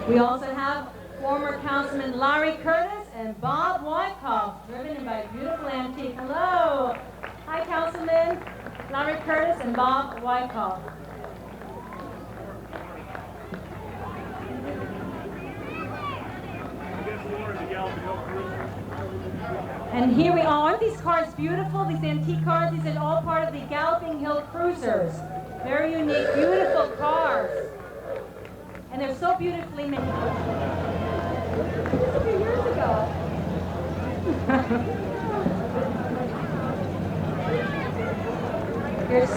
We also have former Councilman Larry Curtis and Bob Wyckoff, driven by a beautiful antique. Hello. Hi, Councilman Larry Curtis and Bob Wyckoff. And here we are. Aren't these cars beautiful? These antique cars, these are all part of the Galloping Hill Cruisers. Very unique, beautiful cars. And they're so beautifully made. a few years ago. Here's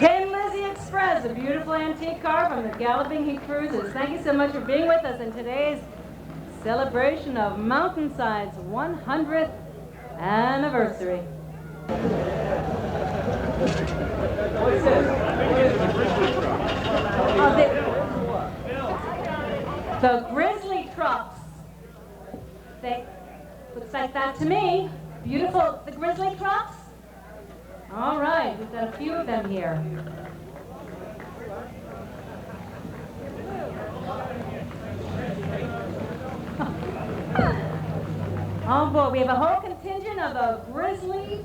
Tin Lizzie Express, a beautiful antique car from the Galloping Heat Cruises. Thank you so much for being with us in today's celebration of Mountainside's 100th anniversary. What's this? The Grizzly trucks. They looks like that to me. Beautiful. The Grizzly trucks. All right, we've got a few of them here. Oh boy, we have a whole contingent of the Grizzly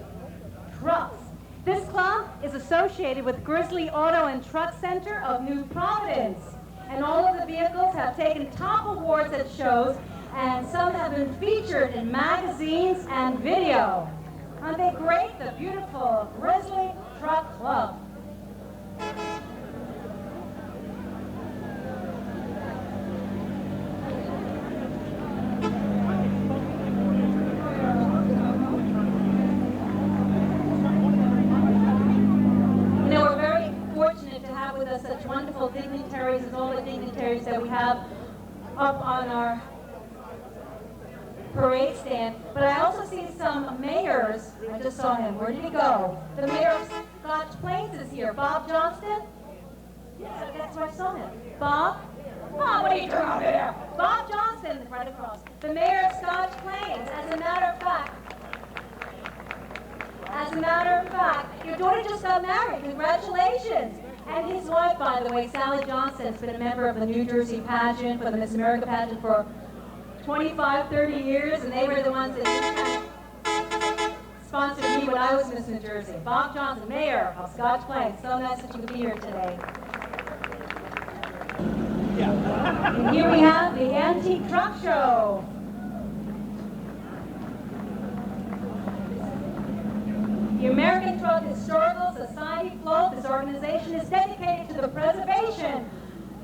trucks. This club is associated with Grizzly Auto and Truck Center of New Providence. And all of the vehicles have taken top awards at shows, and some have been featured in magazines and video. Aren't they great? The beautiful Grizzly Truck Club. Such wonderful dignitaries and all the dignitaries that we have up on our parade stand. But I also see some mayors. I just saw him. Where did he go? The mayor of Scotch Plains is here. Bob Johnston? Yes, that's where I saw him. Bob? Oh, what are you doing over there? Bob Johnston, right across. The mayor of Scotch Plains. As a matter of fact, your daughter just got married. Congratulations. And his wife, by the way, Sally Johnson, has been a member of the New Jersey pageant, for the Miss America pageant for 25, 30 years, and they were the ones that sponsored me when I was Miss New Jersey. Bob Johnson, mayor of Scotch Plains. So nice that you could be here today. And here we have the Antique Truck Show. The American Truck Historical Society float. This organization is dedicated to the preservation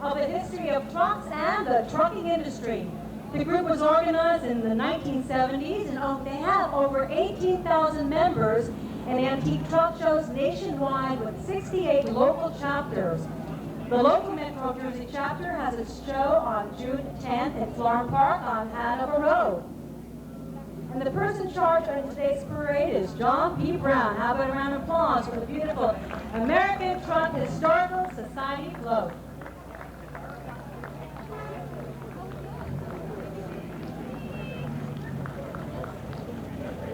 of the history of trucks and the trucking industry. The group was organized in the 1970s, and they have over 18,000 members in antique truck shows nationwide with 68 local chapters. The local Metro Jersey chapter has its show on June 10th at Florham Park on Hanover Road. And the person in charge of today's parade is John P. Brown. How about a round of applause for the beautiful American Truck Historical Society float.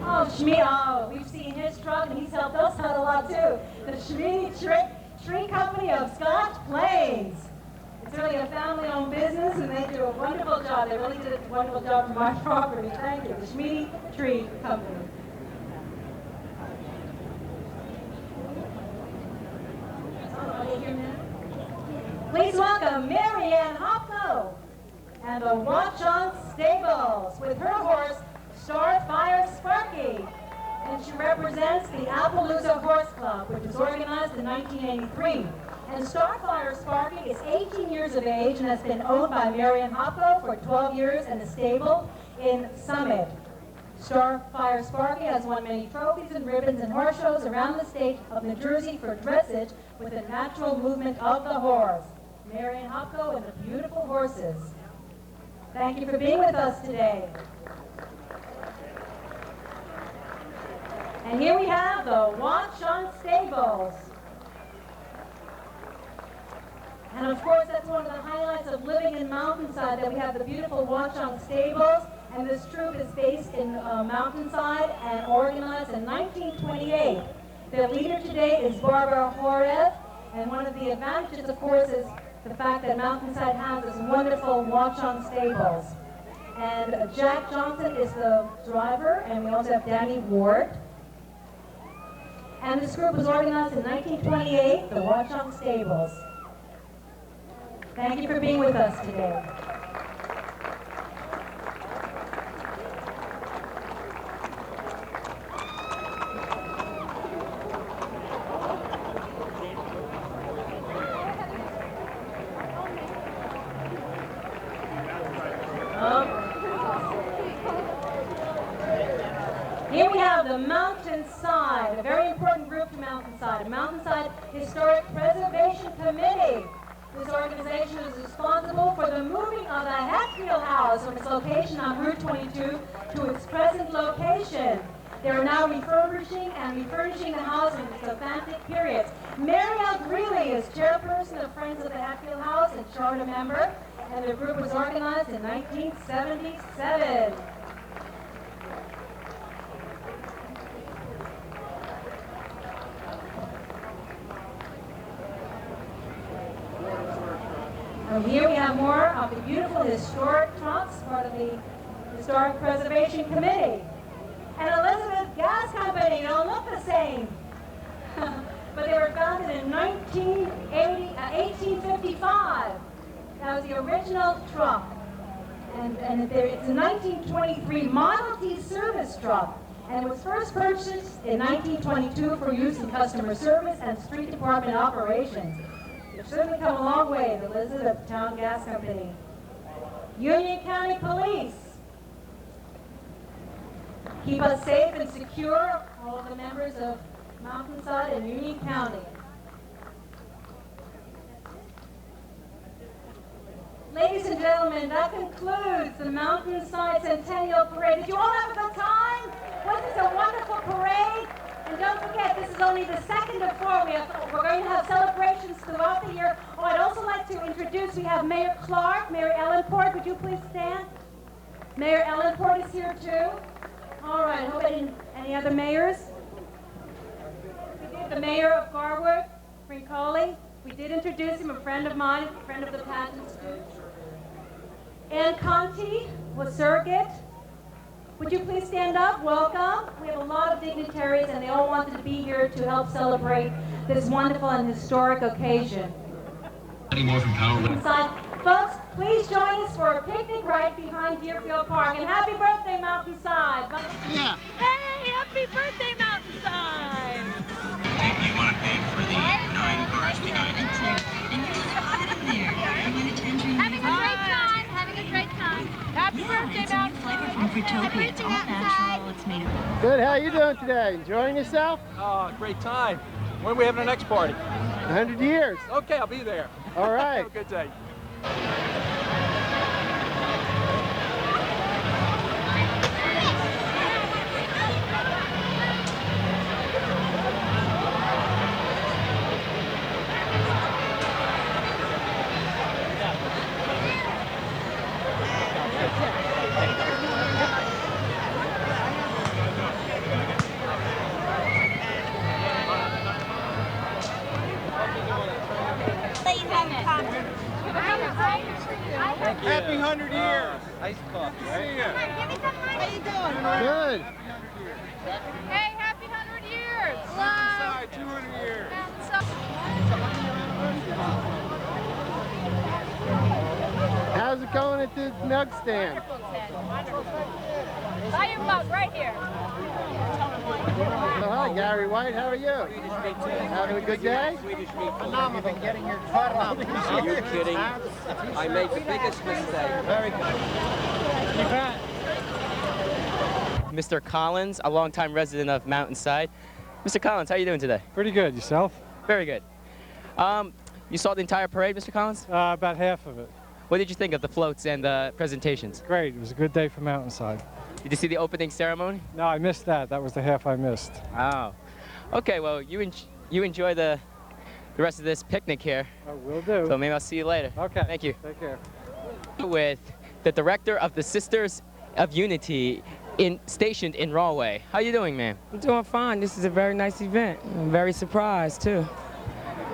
Oh, Schmid, we've seen his truck, and he's helped us out a lot too. The Schmid Tree Company of Scotch Plains. It's really a family-owned business, and they do a wonderful job. They really did a wonderful job for my property. Thank you. The Schmid Tree Company. Please welcome Mary Ann Hopko and the Watchung Stables with her horse, Starfire Sparky. And she represents the Appaloosa Horse Club, which was organized in 1983. And Starfire Sparky is 18 years of age and has been owned by Mary Ann Hopko for 12 years in a stable in Summit. Starfire Sparky has won many trophies and ribbons and horse shows around the state of New Jersey for dressage with the natural movement of the horse. Mary Ann Hopko and the beautiful horses. Thank you for being with us today. And here we have the Watchung Stables. And of course, that's one of the highlights of living in Mountainside, that we have the beautiful Watchung Stables. And this troupe is based in Mountainside and organized in 1928. Their leader today is Barbara Horev. And one of the advantages, of course, is the fact that Mountainside has this wonderful Watchung Stables. And Jack Johnson is the driver, and we also have Danny Ward. And this group was organized in 1928, the Watchung Stables. Thank you for being with us today. Here we have the Mountainside, a very important group to Mountainside, a Mountainside Historic Preservation Committee. This organization is responsible for the moving of the Hatfield House from its location on Route 22 to its present location. They are now refurbishing the house in its authentic period. Mary L. Greeley is chairperson of Friends of the Hatfield House and charter member, and the group was organized in 1977. And here we have more of the beautiful historic trucks, part of the Historic Preservation Committee. And Elizabeth Gas Company, they don't look the same. But they were founded in 1855. That was the original truck. And it's a 1923 Model T service truck. And it was first purchased in 1922 for use in customer service and street department operations. They've certainly come a long way, the Elizabeth Town Gas Company. Union County Police. Keep us safe and secure, all of the members of Mountainside and Union County. Ladies and gentlemen, that concludes the Mountainside Centennial Parade. Did you all have a good time? Wasn't this a wonderful parade? And don't forget, this is only the second of four. We're going to have celebrations throughout the year. Oh, I'd also like to introduce, we have Mayor Clark, Mayor Ellenport. Would you please stand? Mayor Ellenport is here too. All right, hope any other mayors? We did the mayor of Garwood, Frincoli. We did introduce him, a friend of mine, a friend of the Patent Institute. Ann Conti was surrogate. Would you please stand up? Welcome. We have a lot of dignitaries, and they all wanted to be here to help celebrate this wonderful and historic occasion. Inside, folks, please join us for a picnic right behind Deerfield Park. And happy birthday, Mountainside. Yeah. Hey, happy birthday, Mountainside. You want to pay for the 9 cars we got into, and you're spotted in there. I'm going to tend you. Having a great time. Having a great time. Happy birthday, Mountainside. Flavor from Fruitopia. It's all natural. It's made of... Good, how you doing today? Enjoying yourself? Oh, great time. When are we having our next party? 100 years. Okay, I'll be there. All right. Have a good day. Happy 100 years. Nice coffee, right? See ya. How you doing? Good. Hey, happy 100 years. Mountainside, 200 years. How's it going at the nug stand? Buy your mug right here. Oh, hi, Gary White. How are you? Having a good day? Phenomenal. Getting your cut off. Are you kidding? I made the biggest mistake. Very good. Mr. Collins, a longtime resident of Mountainside. Mr. Collins, how are you doing today? Pretty good. Yourself? Very good. You saw the entire parade, Mr. Collins? About half of it. What did you think of the floats and the presentations? Great. It was a good day for Mountainside. Did you see the opening ceremony? No, I missed that. That was the half I missed. Oh. Okay, well, you enjoy the rest of this picnic here. I will do. So maybe I'll see you later. Okay. Thank you. Take care. With the director of the Sisters of Unity stationed in Rahway. How you doing, ma'am? I'm doing fine. This is a very nice event. I'm very surprised, too.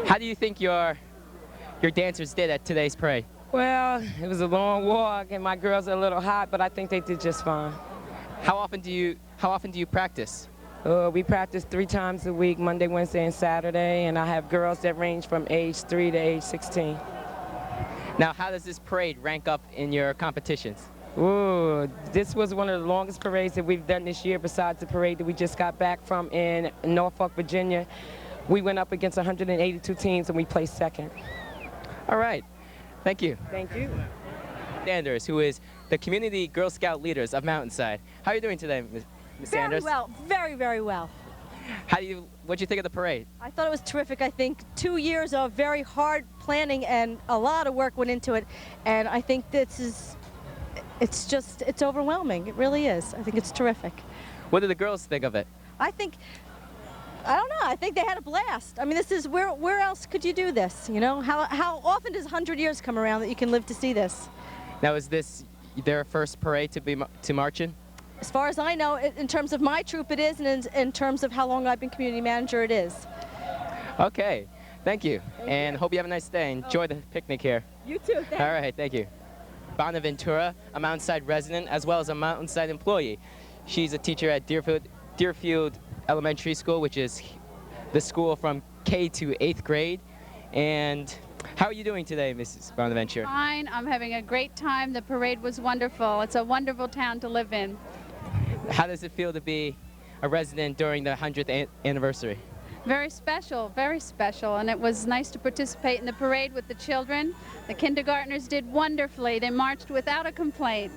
How do you think your dancers did at today's parade? Well, it was a long walk, and my girls are a little hot, but I think they did just fine. How often do you practice? We practice 3 times a week, Monday, Wednesday, and Saturday, and I have girls that range from age 3 to age 16. Now, how does this parade rank up in your competitions? Ooh, this was one of the longest parades that we've done this year, besides the parade that we just got back from in Norfolk, Virginia. We went up against 182 teams, and we placed second. All right. Thank you. Thank you. Sanders, who is the Community Girl Scout Leaders of Mountainside. How are you doing today, Ms.? Ms. Very Sanders? well, very, very well. What'd you think of the parade? I thought it was terrific. I think 2 years of very hard planning and a lot of work went into it. And I think it's overwhelming. It really is. I think it's terrific. What do the girls think of it? I don't know. I think they had a blast. I mean, this is, where else could you do this? You know, how often does 100 years come around that you can live to see this? Now, is this their first parade to march in? As far as I know, in terms of my troop, it is, and in terms of how long I've been community manager, it is. Okay, thank you. And hope you have a nice day. Enjoy the picnic here. You too, thanks. All right, thank you. Bonaventura, a Mountainside resident, as well as a Mountainside employee. She's a teacher at Deerfield Elementary School, which is the school from K to 8th grade. And how are you doing today, Mrs. Bonaventura? Fine. I'm having a great time. The parade was wonderful. It's a wonderful town to live in. How does it feel to be a resident during the 100th anniversary? Very special, and it was nice to participate in the parade with the children. The kindergartners did wonderfully. They marched without a complaint.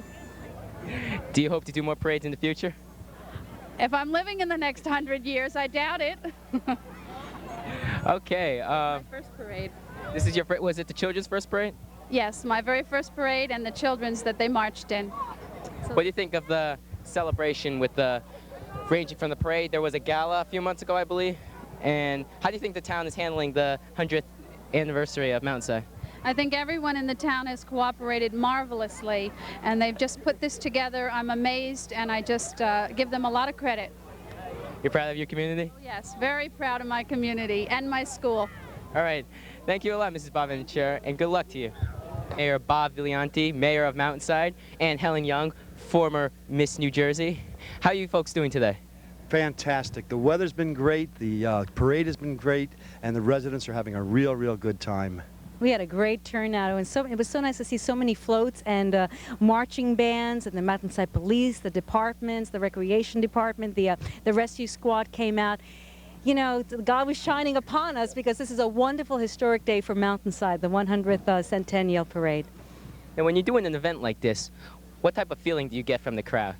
Do you hope to do more parades in the future? If I'm living in the next 100 years, I doubt it. Okay. My first parade. This is was it the children's first parade? Yes, my very first parade and the children's that they marched in. So what do you think of the celebration with the ranging from the parade? There was a gala a few months ago, I believe. And how do you think the town is handling the 100th anniversary of Mountainside? I think everyone in the town has cooperated marvelously, and they've just put this together. I'm amazed, and I just give them a lot of credit. You're proud of your community? Yes, very proud of my community and my school. All right. Thank you a lot, Mrs. Bonaventura, and good luck to you. Mayor Bob Villanti, mayor of Mountainside, and Helen Young, former Miss New Jersey. How are you folks doing today? Fantastic. The weather's been great, the parade has been great, and the residents are having a real good time. We had a great turnout, and it was so nice to see so many floats and marching bands, and the Mountainside Police, the departments, the Recreation Department, the rescue squad came out. You know, God was shining upon us because this is a wonderful historic day for Mountainside, the 100th Centennial Parade. And when you're doing an event like this, what type of feeling do you get from the crowd?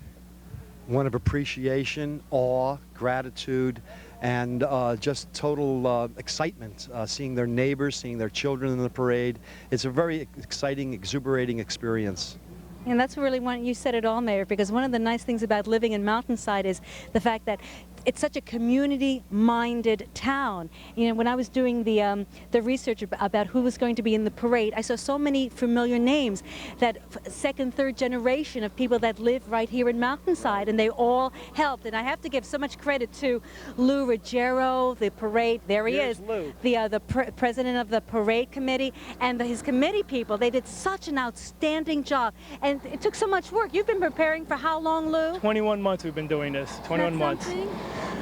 One of appreciation, awe, gratitude, and just total excitement, seeing their neighbors, seeing their children in the parade. It's a very exciting, exuberating experience. And that's really you said it all, Mayor, because one of the nice things about living in Mountainside is the fact that it's such a community-minded town. You know, when I was doing the research about who was going to be in the parade, I saw so many familiar names, that second, third generation of people that live right here in Mountainside, and they all helped. And I have to give so much credit to Lou Ruggiero, the parade, there he is, Lou. the president of the parade committee, and his committee people. They did such an outstanding job, and it took so much work. You've been preparing for how long, Lou? 21 months we've been doing this, 21 months. Something?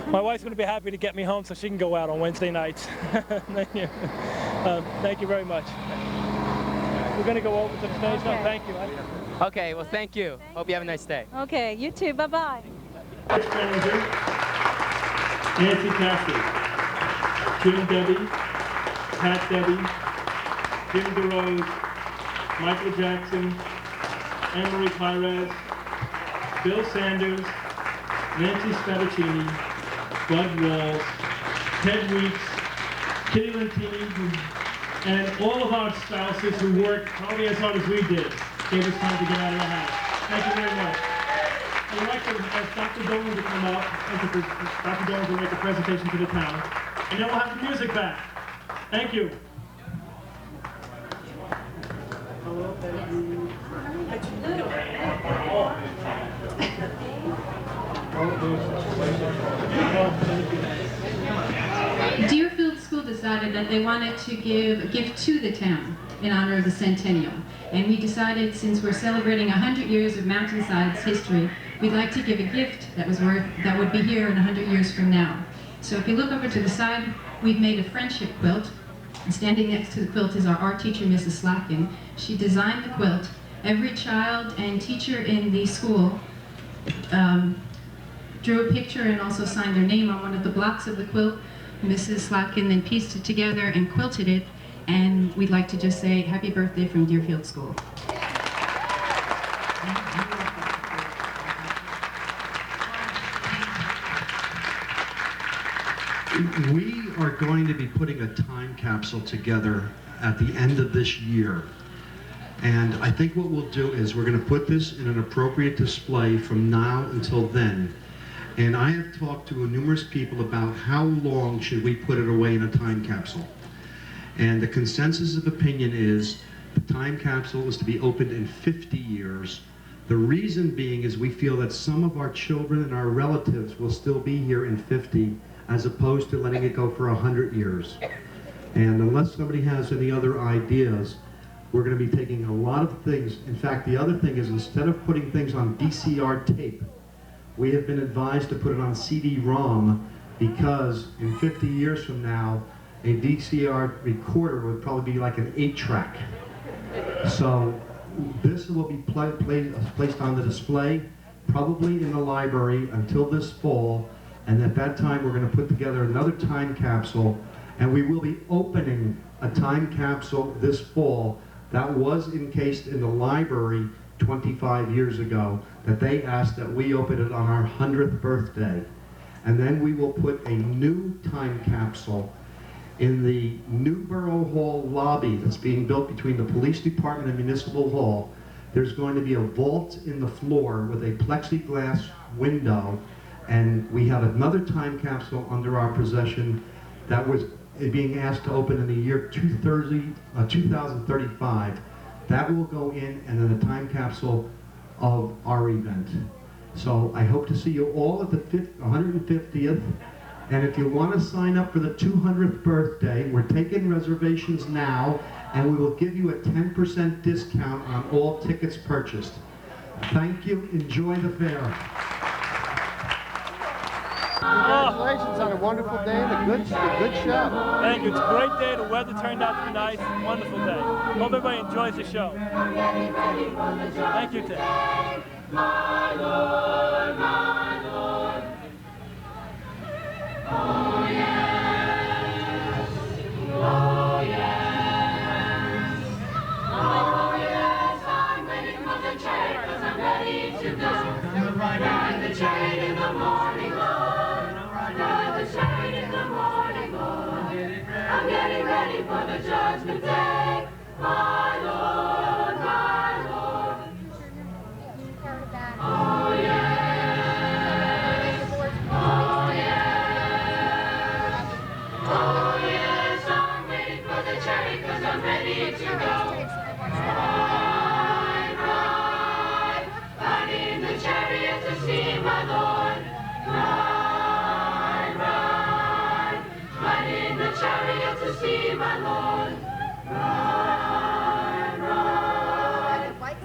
My wife's going to be happy to get me home so she can go out on Wednesday nights. Thank you. Thank you very much. We're going to go over to the stage now. Thank you. Okay, well, thank you. Hope you have a nice day. Okay, you too. Bye-bye. Nancy Cassidy, Jim Debbie, Pat Debbie, Jim DeRose, Michael Jackson, Anne-Marie Pires, Bill Sanders, Nancy Spadaccini, Bud Walls, Ted Weeks, Kitty Lentini, and all of our spouses who worked probably as hard as we did, gave us time to get out of the house. Thank you very much. I'd like to ask Dr. Dolan to come up and Dr. Dolan to make a presentation to the town. And then we'll have the music back. Thank you. Deerfield School decided that they wanted to give a gift to the town in honor of the Centennial. And we decided, since we're celebrating 100 years of Mountainside's history, we'd like to give a gift that would be here in 100 years from now. So if you look over to the side, we've made a friendship quilt. And standing next to the quilt is our art teacher, Mrs. Slatkin. She designed the quilt. Every child and teacher in the school drew a picture and also signed their name on one of the blocks of the quilt. Mrs. Slatkin then pieced it together and quilted it, and we'd like to just say happy birthday from Deerfield School. We are going to be putting a time capsule together at the end of this year. And I think what we'll do is we're going to put this in an appropriate display from now until then. And I have talked to numerous people about how long should we put it away in a time capsule. And the consensus of opinion is the time capsule is to be opened in 50 years. The reason being is we feel that some of our children and our relatives will still be here in 50 as opposed to letting it go for 100 years. And unless somebody has any other ideas, we're going to be taking a lot of things. In fact, the other thing is instead of putting things on VCR tape, we have been advised to put it on CD-ROM because in 50 years from now, a VCR recorder would probably be like an 8-track. So this will be placed on the display, probably in the library until this fall, and at that time we're going to put together another time capsule, and we will be opening a time capsule this fall that was encased in the library 25 years ago that they asked that we open it on our 100th birthday. And then we will put a new time capsule in the new Borough Hall lobby that's being built between the police department and Municipal Hall. There's going to be a vault in the floor with a plexiglass window, and we have another time capsule under our possession that was being asked to open in the year 2035. That will go in, and then a time capsule of our event. So I hope to see you all at the 150th. And if you want to sign up for the 200th birthday, we're taking reservations now, and we will give you a 10% discount on all tickets purchased. Thank you. Enjoy the fair. Congratulations on a wonderful day and a good show. Thank you. It's a great day. The weather turned out to be nice. Wonderful day. Hope everybody enjoys the show. Thank you, Ted. My Lord, my Lord. Oh yes, oh yes, oh yes, I'm waiting for the chariot 'cause I'm ready to go. Ride the chariot in the morning, Lord. Ride the chariot in the morning, Lord. I'm getting ready for the judgment day. My Lord, my Lord. Oh yes, oh yes, oh yes, I'm waiting for the chariot 'cause I'm ready to go. Ride in the chariot to see my Lord. Ride in the chariot to see my Lord.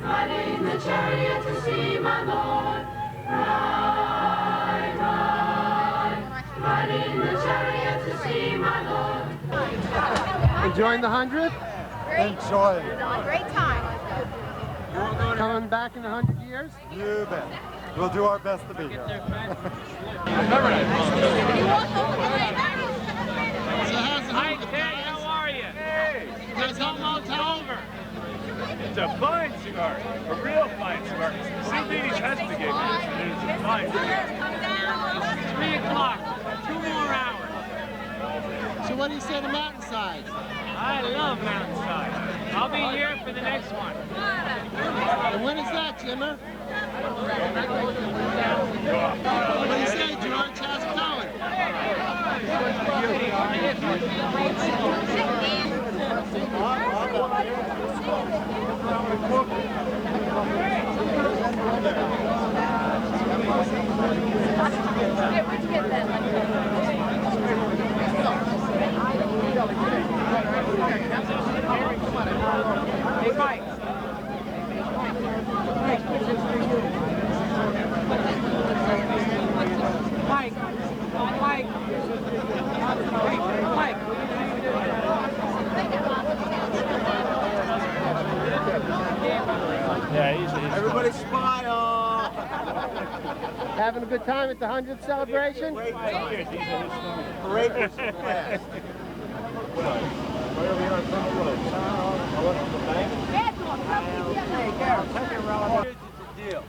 Ride in the chariot to see my Lord. Ride in the chariot to see my Lord. Enjoying the 100th? Enjoying. Great time. Coming back in 100 years? You bet. We'll do our best to be here. Hi, Ted. How are you? Hey. It's almost over. It's a fine cigar. A real fine cigar. See these investigators. It's fine. 3 o'clock. 2 more hours. So what do you say to Mountainside? I love Mountainside. I'll be here for the next one. And when is that, Jimmer? What do you say, George? How's it going? Hey, where'd you get that? Hey, Mike. Mike. Mike. Mike. Yeah, he's Everybody smile. Having a good time at the 100th celebration? Great time. Parade was fast. Here's the deal.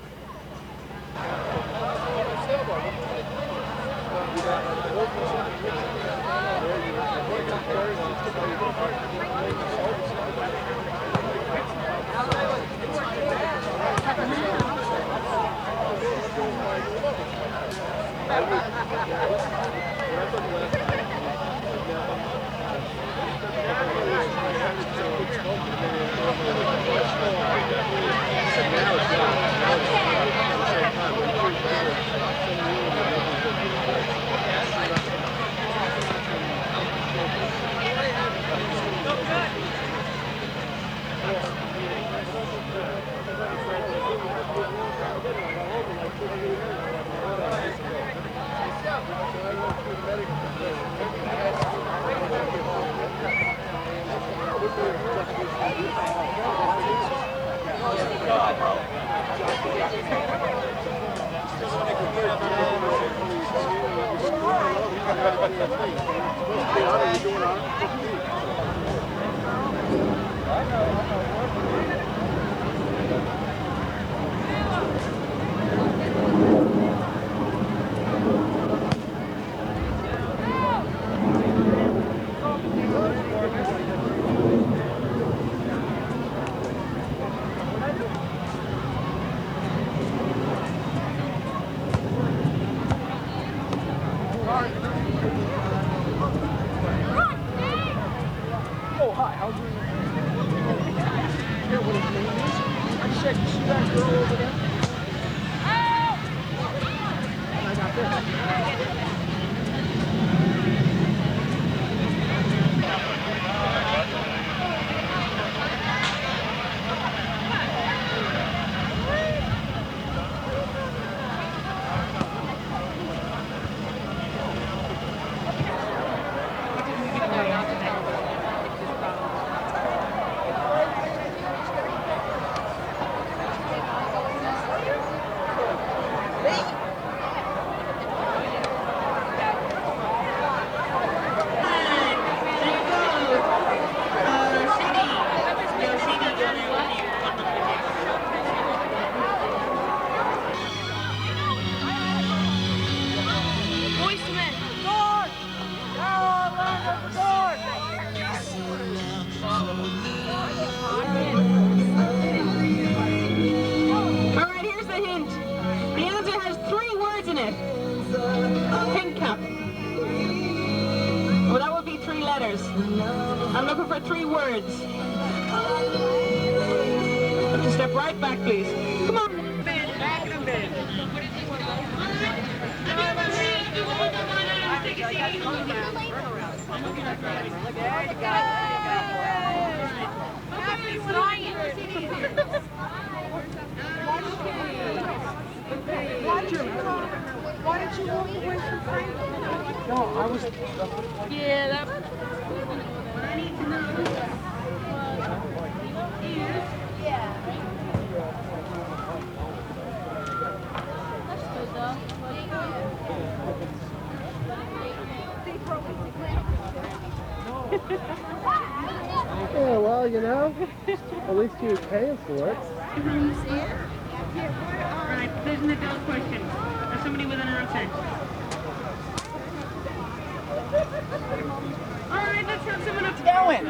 I'm looking for 3 words. Step right back, please. Come on. Back in a minute. Why did you walk away from Frank? No, I was... Yeah, that... I need to know is... Yeah. That's good, though. Yeah, well, you know, at least you were paying for it. All right, there's an adult question. There's somebody with an answer. All right, let's have someone up. Ellen!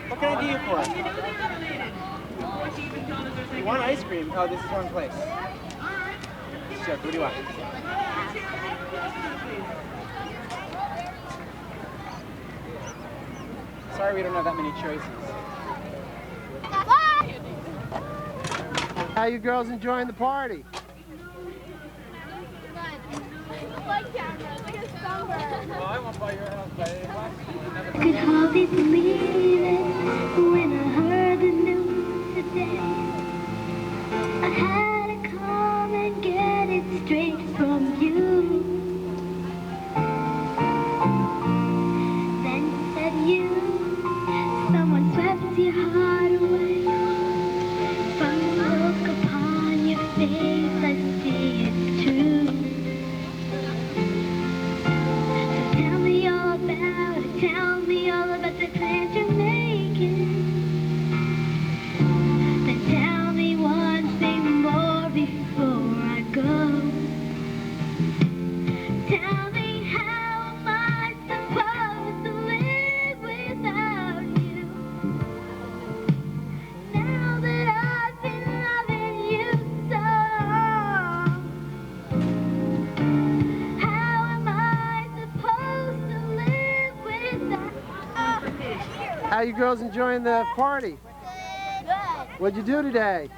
What can I do you for? You know they're related. What's he even called as our second? You want ice cream? Oh, this is one place. All right. Sure, what do you want? Sorry we don't have that many choices. How you girls enjoying the party? I won't buy your house, babe. I could hardly believe it when I heard the news today. I had to come and get it straight from you. Then you said someone swept your heart away. From the look upon your face, I see it's true. Tell me all about the plans you're making. Then tell me one thing more before I go. Tell me, how am I supposed to live without you? Now that I've been loving you so How you girls enjoying the party? Good. What'd you do today?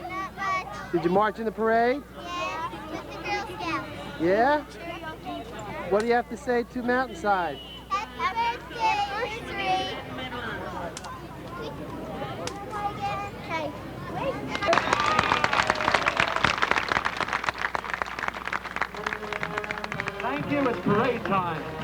Not much. Did you march in the parade? Yeah, with the Girl Scouts. Yeah? What do you have to say to Mountainside? Happy birthday, Thank you. It's parade time.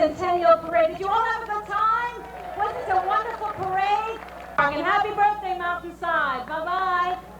Centennial Parade. Did you all have a good time? Wasn't this a wonderful parade? And happy birthday, Mountainside. Bye-bye.